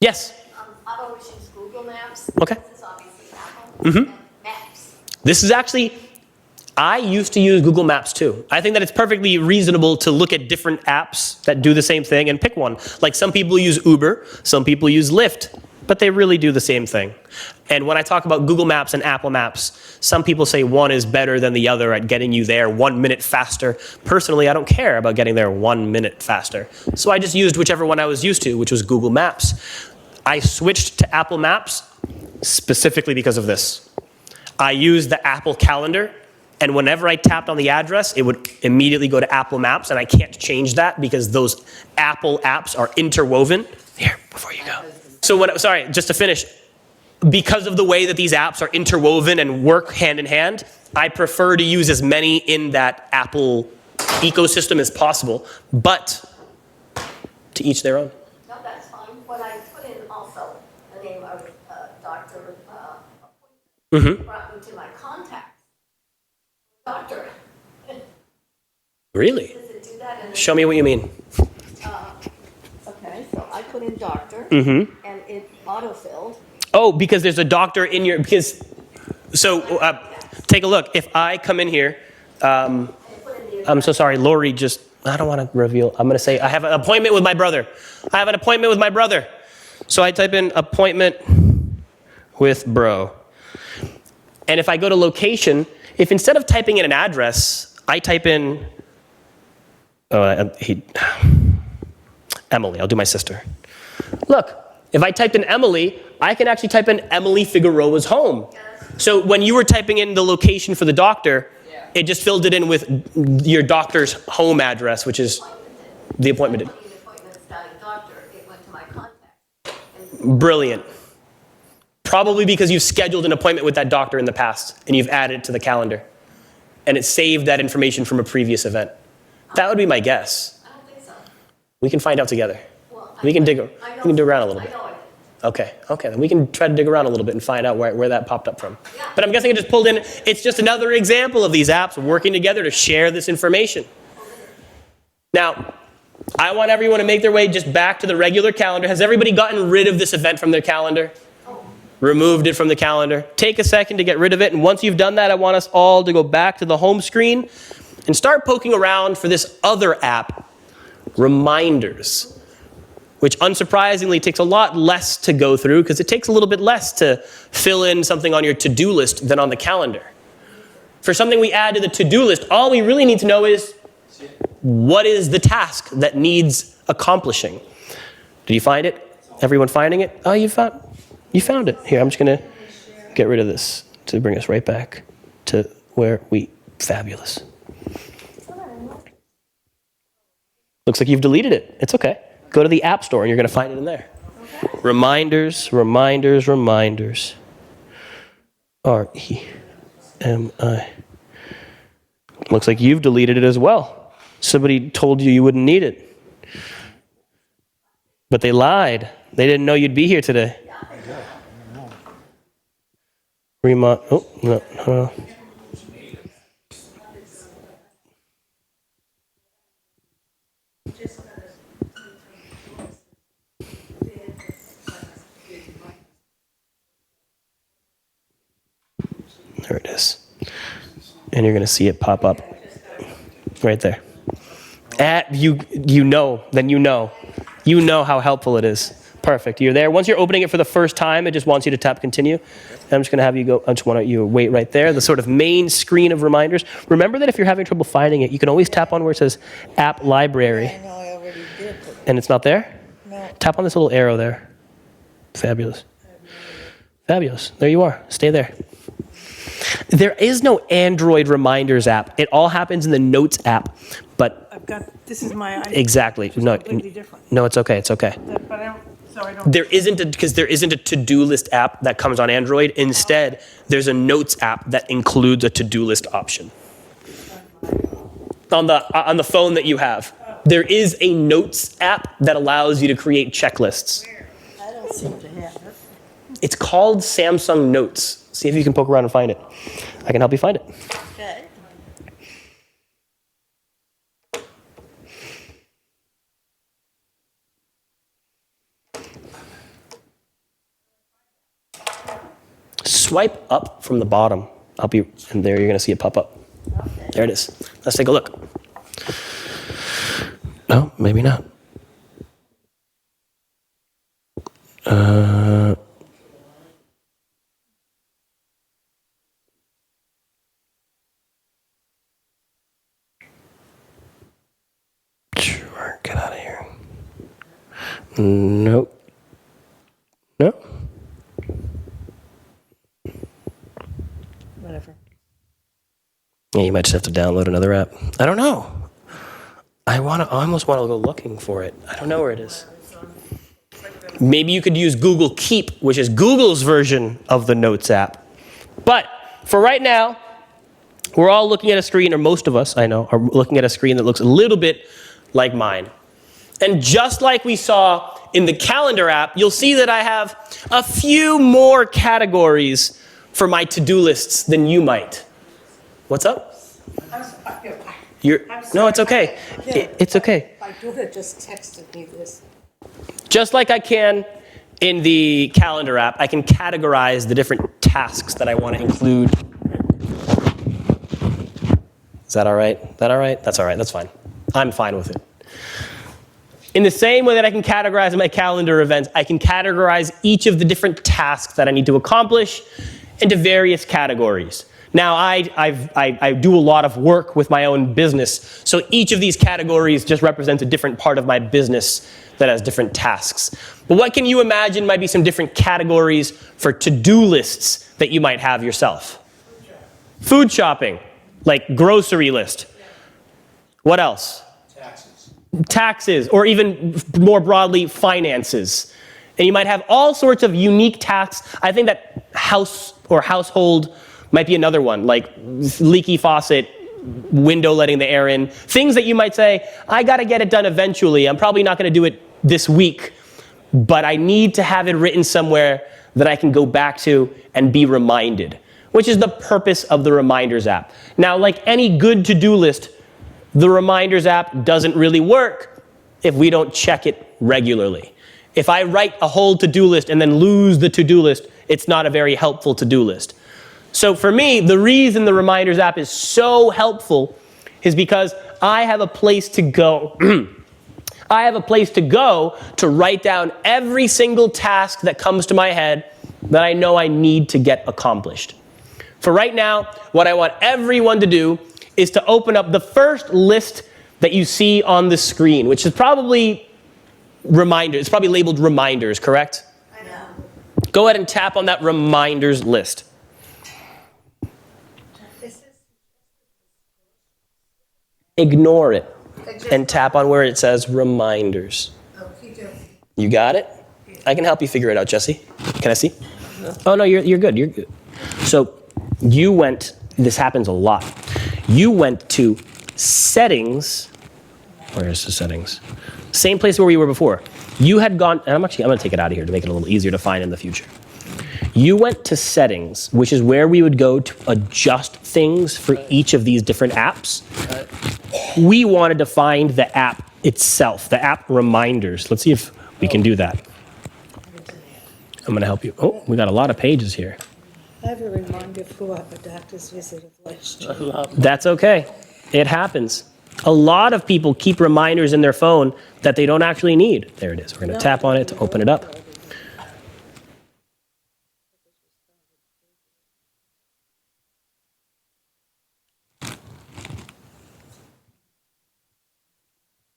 Yes? I've always used Google Maps. Okay. This is obviously Apple. Mm-hmm. Maps. This is actually, I used to use Google Maps too. I think that it's perfectly reasonable to look at different apps that do the same thing and pick one. Like some people use Uber, some people use Lyft. but they really do the same thing. And when I talk about Google Maps and Apple Maps, some people say one is better than the other at getting you there 1 minute faster. Personally, I don't care about getting there 1 minute faster. So I just used whichever one I was used to, which was Google Maps. I switched to Apple Maps specifically because of this. I used the Apple Calendar, and whenever I tapped on the address, it would immediately go to Apple Maps, and I can't change that because those Apple apps are interwoven. Here, before you go. So sorry, just to finish, because of the way that these apps are interwoven and work hand in hand, I prefer to use as many in that Apple ecosystem as possible, but to each their own. No, that's fine. When I put in also the name of doctor, brought me to my contacts. Doctor. Really? Does it do that? Show me what you mean. Okay, so I put in doctor, Mm-hmm. and it autofilled. Oh, because there's a doctor in your, take a look. If I come in here, I'm so sorry, Lori just, I don't want to reveal, I'm going to say I have an appointment with my brother. I have an appointment with my brother. So I type in appointment with bro. And if I go to location, if instead of typing in an address, I type in, Emily, I'll do my sister. Look, if I typed in Emily, I can actually type in Emily Figueroa's home. So when you were typing in the location for the doctor, it just filled it in with your doctor's home address, which is the appointment. The appointment starting doctor, it went to my contact. Brilliant. Probably because you've scheduled an appointment with that doctor in the past and you've added it to the calendar. And it saved that information from a previous event. That would be my guess. I don't think so. We can find out together. Well, We can dig I know- around a little bit. I know it. Okay, then we can try to dig around a little bit and find out where that popped up from. But I'm guessing it just pulled in, it's just another example of these apps working together to share this information. Now, I want everyone to make their way just back to the regular calendar. Has everybody gotten rid of this event from their calendar? Removed it from the calendar? Take a second to get rid of it, and once you've done that, I want us all to go back to the home screen and start poking around for this other app, Reminders, which unsurprisingly takes a lot less to go through because it takes a little bit less to fill in something on your to-do list than on the calendar. For something we add to the to-do list, all we really need to know is what is the task that needs accomplishing. Did you find it? Everyone finding it? Oh, you found it. Here, I'm just going to get rid of this to bring us right back to where fabulous. Looks like you've deleted it. It's okay. Go to the App Store and you're going to find it in there. Okay. Reminders. R-E-M-I. Looks like you've deleted it as well. Somebody told you wouldn't need it. But they lied. They didn't know you'd be here today. Oh, no. There it is. And you're going to see it pop up right there. You know how helpful it is. Perfect. You're there. Once you're opening it for the first time, it just wants you to tap continue. And I'm just going to have you go. I just want you to wait right there. The sort of main screen of reminders. Remember that if you're having trouble finding it, you can always tap on where it says App Library. I know I already did, but And it's not there? no. Tap on this little arrow there. Fabulous. Fabulous. There you are. Stay there. There is no Android reminders app. It all happens in the Notes app. But This is my. exactly. No, completely different. no, it's okay. It's okay. But I don't. There isn't a to-do list app that comes on Android. Instead, there's a Notes app that includes a to-do list option. On the phone that you have, there is a Notes app that allows you to create checklists. I don't seem to have it. It's called Samsung Notes. See if you can poke around and find it. I can help you find it. Okay. Swipe up from the bottom. And there you're going to see it pop up. Okay. There it is. Let's take a look. No, maybe not. Nope. No? Whatever. Yeah, you might just have to download another app. I don't know. I almost want to go looking for it. I don't know where it is. Maybe you could use Google Keep, which is Google's version of the Notes app. But for right now, we're all looking at a screen, or most of us, I know, are looking at a screen that looks a little bit like mine. And just like we saw in the calendar app, you'll see that I have a few more categories for my to-do lists than you might. What's up? No, it's okay. It's okay. My daughter just texted me this. Just like I can in the calendar app, I can categorize the different tasks that I want to include. Is that all right? Is that all right? That's all right. That's fine. I'm fine with it. In the same way that I can categorize my calendar events, I can categorize each of the different tasks that I need to accomplish into various categories. Now, I do a lot of work with my own business, so each of these categories just represents a different part of my business that has different tasks. But what can you imagine might be some different categories for to-do lists that you might have yourself? Food shopping, like grocery list. What else? Taxes, or even more broadly, finances. And you might have all sorts of unique tasks. I think that house or household might be another one, like leaky faucet, window letting the air in. Things that you might say, I got to get it done eventually. I'm probably not going to do it this week, but I need to have it written somewhere that I can go back to and be reminded, which is the purpose of the Reminders app. Now, like any good to-do list, the Reminders app doesn't really work if we don't check it regularly. If I write a whole to-do list and then lose the to-do list, it's not a very helpful to-do list. So for me, the reason the Reminders app is so helpful is because I have a place to go. I have a place to go to write down every single task that comes to my head that I know I need to get accomplished. For right now, what I want everyone to do is to open up the first list that you see on the screen, which is probably reminders. It's probably labeled reminders, correct? I know. Go ahead and tap on that reminders list. Ignore it and tap on where it says reminders. You got it? I can help you figure it out, Jesse. Can I see? Oh, no, you're good. You're good. So you went, this happens a lot. You went to settings. Where's the settings? Same place where we were before. You had gone, and I'm going to take it out of here to make it a little easier to find in the future. You went to settings, which is where we would go to adjust things for each of these different apps. We wanted to find the app itself, the app reminders. Let's see if we can do that. I'm going to help you. Oh, we got a lot of pages here. I have a reminder for a doctor's visit of last year. That's okay. It happens. A lot of people keep reminders in their phone that they don't actually need. There it is. We're going to tap on it to open it up.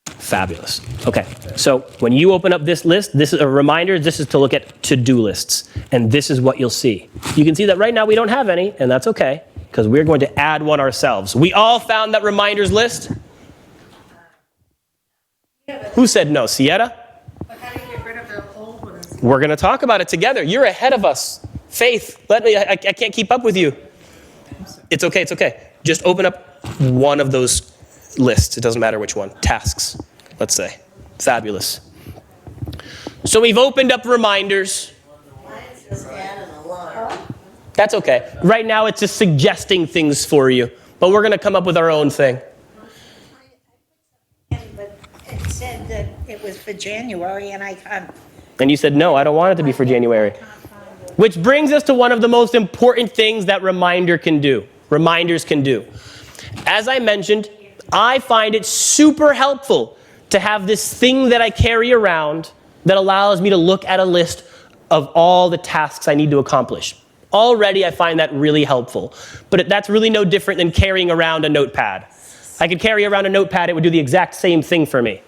Fabulous. Okay, so when you open up this list, this is a reminder, this is to look at to-do lists, and this is what you'll see. You can see that right now we don't have any, and that's okay, because we're going to add one ourselves. We all found that reminders list? Who said no? Sierra? But how do you get rid of the old ones? We're going to talk about it together. You're ahead of us. Faith, I can't keep up with you. It's okay, it's okay. Just open up one of those lists. It doesn't matter which one. Tasks, let's say. Fabulous. So we've opened up reminders. Mine's just add an alarm. That's okay. Right now it's just suggesting things for you. But we're going to come up with our own thing. But it said that it was for January, and I can't. And you said, no, I don't want it to be for January. Which brings us to one of the most important things that reminders can do. As I mentioned, I find it super helpful to have this thing that I carry around that allows me to look at a list of all the tasks I need to accomplish. Already, I find that really helpful. But that's really no different than carrying around a notepad. I could carry around a notepad, it would do the exact same thing for me.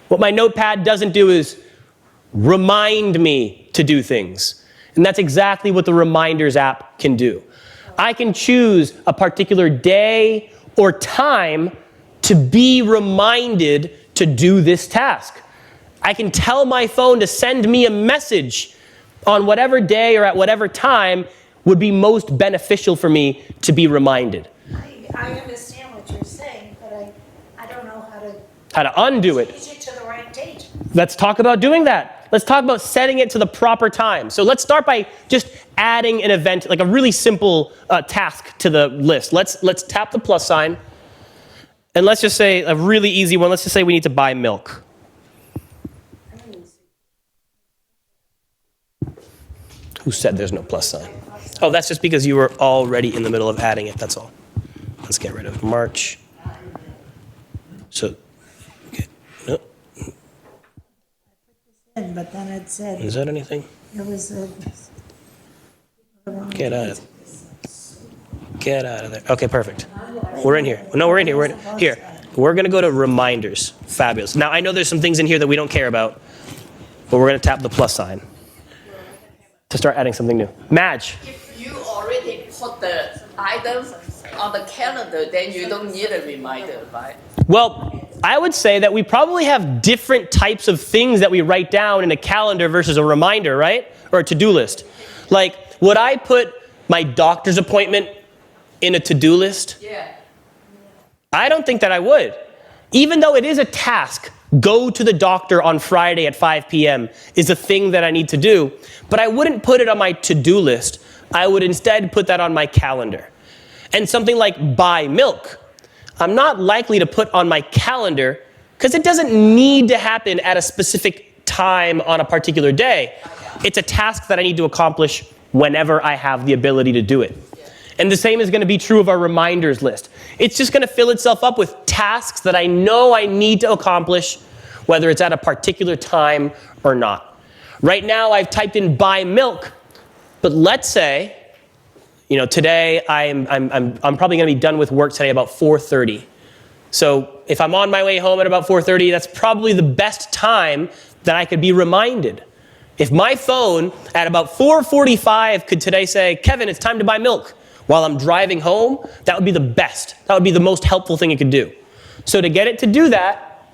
What my notepad doesn't do is remind me to do things. And that's exactly what the Reminders app can do. I can choose a particular day or time to be reminded to do this task. I can tell my phone to send me a message on whatever day or at whatever time would be most beneficial for me to be reminded. I understand what you're saying, but I don't know How to undo it. change it to the right date. Let's talk about doing that. Let's talk about setting it to the proper time. So let's start by just adding an event, like a really simple task to the list. Let's tap the plus sign. And let's just say a really easy one. Let's just say we need to buy milk. Who said there's no plus sign? Oh, that's just because you were already in the middle of adding it. That's all. Let's get rid of March. So, okay. No. But then it said, Is that anything? it was a. Get out of Get out of there. Okay, perfect. We're in here. No, we're in here. We're in here. We're going to go to reminders. Fabulous. Now, I know there's some things in here that we don't care about, but we're going to tap the plus sign to start adding something new. Madge. If you already put the items on the calendar, then you don't need a reminder, right? Well, I would say that we probably have different types of things that we write down in a calendar versus a reminder, right? Or a to-do list. Like, would I put my doctor's appointment in a to-do list? Yeah. I don't think that I would. Even though it is a task, go to the doctor on Friday at 5 p.m. is a thing that I need to do, but I wouldn't put it on my to-do list. I would instead put that on my calendar. And something like buy milk, I'm not likely to put on my calendar because it doesn't need to happen at a specific time on a particular day. It's a task that I need to accomplish whenever I have the ability to do it. And the same is going to be true of our reminders list. It's just going to fill itself up with tasks that I know I need to accomplish, whether it's at a particular time or not. Right now, I've typed in buy milk, but let's say, today I'm probably going to be done with work today about 4:30. So if I'm on my way home at about 4:30, that's probably the best time that I could be reminded. If my phone at about 4:45 could today say, Kevin, it's time to buy milk, while I'm driving home, that would be the best. That would be the most helpful thing it could do. So to get it to do that,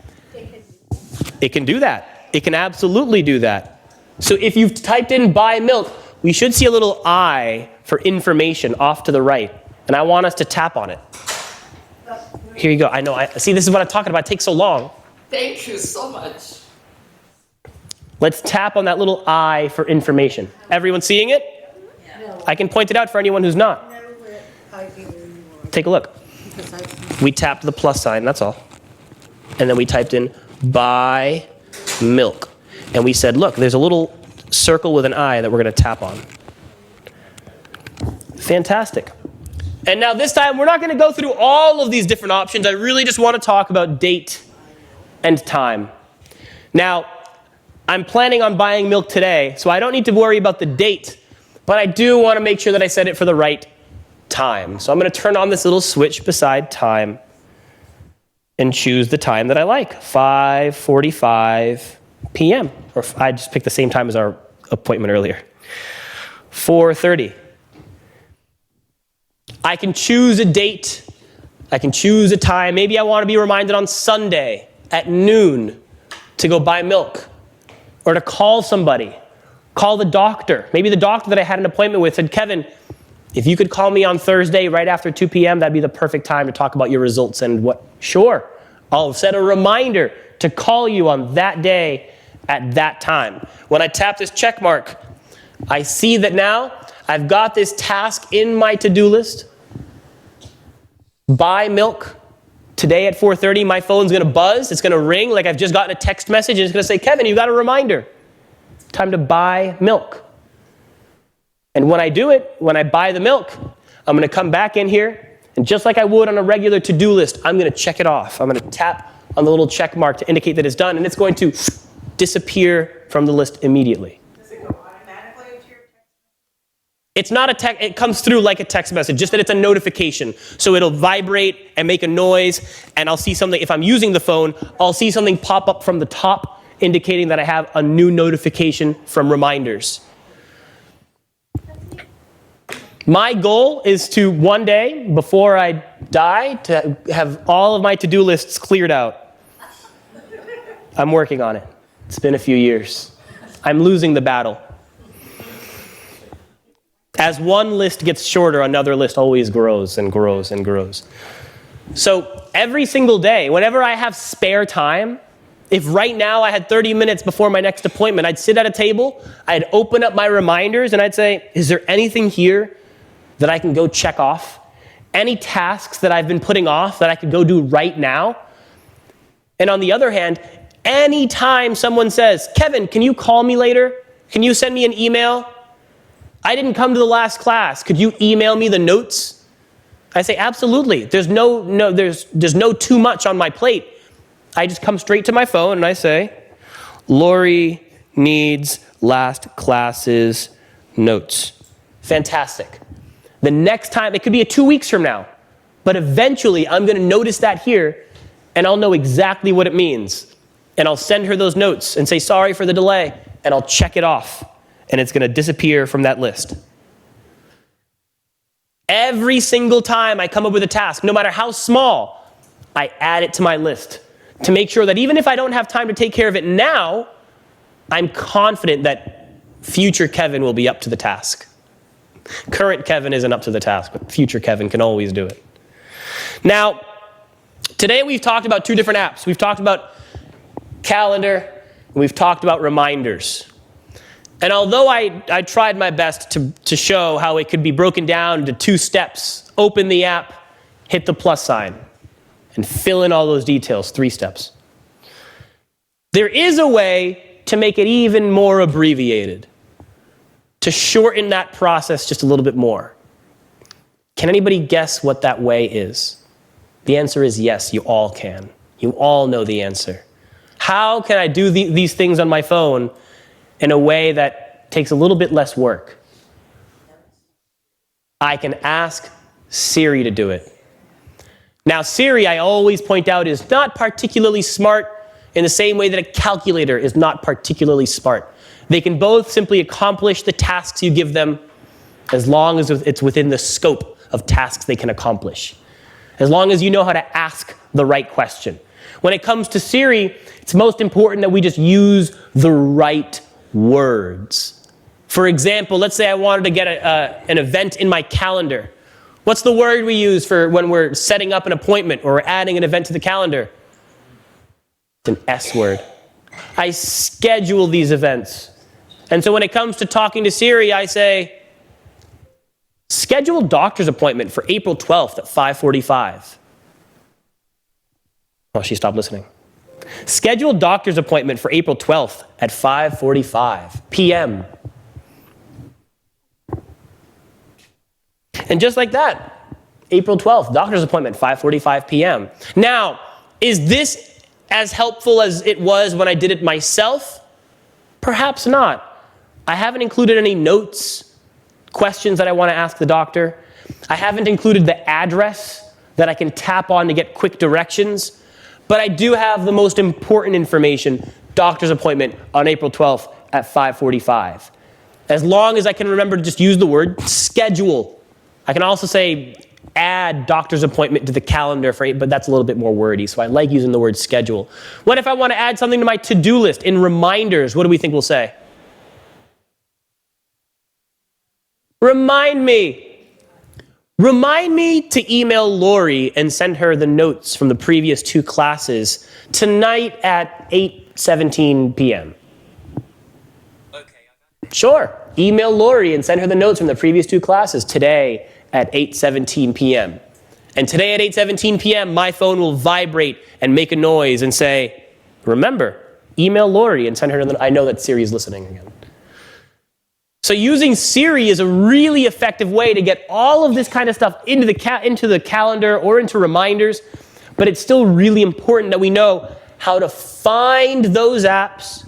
it can do that. It can absolutely do that. So if you've typed in buy milk, we should see a little I for information off to the right. And I want us to tap on it. Here you go. I know. See, this is what I'm talking about. It takes so long. Thank you so much. Let's tap on that little I for information. Everyone seeing it? I can point it out for anyone who's not. Take a look. We tapped the plus sign, that's all. And then we typed in buy milk. And we said, look, there's a little circle with an I that we're going to tap on. Fantastic. And now this time, we're not going to go through all of these different options. I really just want to talk about date and time. Now, I'm planning on buying milk today, so I don't need to worry about the date. But I do want to make sure that I set it for the right time. So I'm going to turn on this little switch beside time and choose the time that I like, 5:45 p.m. Or I just picked the same time as our appointment earlier, 4:30. I can choose a date. I can choose a time. Maybe I want to be reminded on Sunday at noon to go buy milk or to call somebody. Call the doctor. Maybe the doctor that I had an appointment with said, Kevin, if you could call me on Thursday right after 2 p.m., that'd be the perfect time to talk about your results and what. Sure, I'll set a reminder to call you on that day at that time. When I tap this check mark, I see that now I've got this task in my to-do list. Buy milk. Today at 4:30, my phone's going to buzz. It's going to ring like I've just gotten a text message, and it's going to say, Kevin, you got a reminder. Time to buy milk. And when I do it, when I buy the milk, I'm going to come back in here, and just like I would on a regular to-do list, I'm going to check it off. I'm going to tap on the little check mark to indicate that it's done, and it's going to disappear from the list immediately. Does it go automatically to your text? It's not a text, it comes through like a text message, just that it's a notification. So it'll vibrate and make a noise, and I'll see something, if I'm using the phone, I'll see something pop up from the top indicating that I have a new notification from reminders. My goal is to one day, before I die, to have all of my to-do lists cleared out. I'm working on it. It's been a few years. I'm losing the battle. As one list gets shorter, another list always grows and grows and grows. So every single day, whenever I have spare time, if right now I had 30 minutes before my next appointment, I'd sit at a table, I'd open up my reminders, and I'd say, is there anything here that I can go check off? Any tasks that I've been putting off that I could go do right now? And on the other hand, anytime someone says, Kevin, can you call me later? Can you send me an email? I didn't come to the last class. Could you email me the notes? I say, absolutely. There's no too much on my plate. I just come straight to my phone and I say, Lori needs last class's notes. Fantastic. The next time, it could be 2 weeks from now, but eventually I'm going to notice that here and I'll know exactly what it means. And I'll send her those notes and say, sorry for the delay, and I'll check it off. And it's going to disappear from that list. Every single time I come up with a task, no matter how small, I add it to my list to make sure that even if I don't have time to take care of it now, I'm confident that future Kevin will be up to the task. Current Kevin isn't up to the task, but future Kevin can always do it. Now, today we've talked about two different apps. We've talked about calendar, and we've talked about reminders. And although I tried my best to show how it could be broken down into 2 steps, open the app, hit the plus sign, and fill in all those details, 3 steps. There is a way to make it even more abbreviated, to shorten that process just a little bit more. Can anybody guess what that way is? The answer is yes, you all can. You all know the answer. How can I do these things on my phone in a way that takes a little bit less work? I can ask Siri to do it. Now, Siri, I always point out, is not particularly smart in the same way that a calculator is not particularly smart. They can both simply accomplish the tasks you give them as long as it's within the scope of tasks they can accomplish. As long as you know how to ask the right question. When it comes to Siri, it's most important that we just use the right words. For example, let's say I wanted to get an event in my calendar. What's the word we use for when we're setting up an appointment or we're adding an event to the calendar? It's an S word. I schedule these events. And so when it comes to talking to Siri, I say, schedule doctor's appointment for April 12th at 5:45. Oh, she stopped listening. Schedule doctor's appointment for April 12th at 5:45 p.m. And just like that, April 12th, doctor's appointment, 5:45 p.m. Now, is this as helpful as it was when I did it myself? Perhaps not. I haven't included any notes, questions that I want to ask the doctor. I haven't included the address that I can tap on to get quick directions. But I do have the most important information, doctor's appointment on April 12th at 5:45. As long as I can remember to just use the word schedule. I can also say add doctor's appointment to the calendar, but that's a little bit more wordy, so I like using the word schedule. What if I want to add something to my to-do list in reminders? What do we think we'll say? Remind me. Remind me to email Lori and send her the notes from the previous 2 classes tonight at 8:17 p.m. Okay. Sure. Email Lori and send her the notes from the previous 2 classes today at 8:17 p.m. And today at 8:17 p.m., my phone will vibrate and make a noise and say, remember, email Lori and send her the... I know that Siri's listening again. So using Siri is a really effective way to get all of this kind of stuff into the calendar or into reminders, but it's still really important that we know how to find those apps,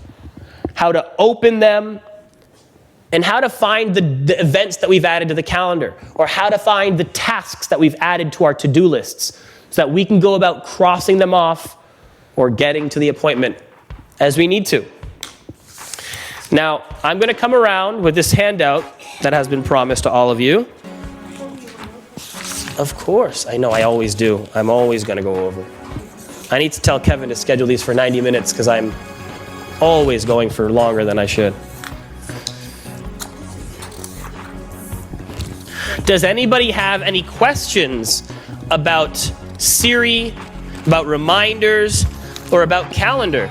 how to open them, and how to find the events that we've added to the calendar, or how to find the tasks that we've added to our to-do lists so that we can go about crossing them off or getting to the appointment as we need to. Now, I'm going to come around with this handout that has been promised to all of you. Of course. I know, I always do. I'm always going to go over. I need to tell Kevin to schedule these for 90 minutes because I'm always going for longer than I should. Does anybody have any questions about Siri, about reminders, or about calendar?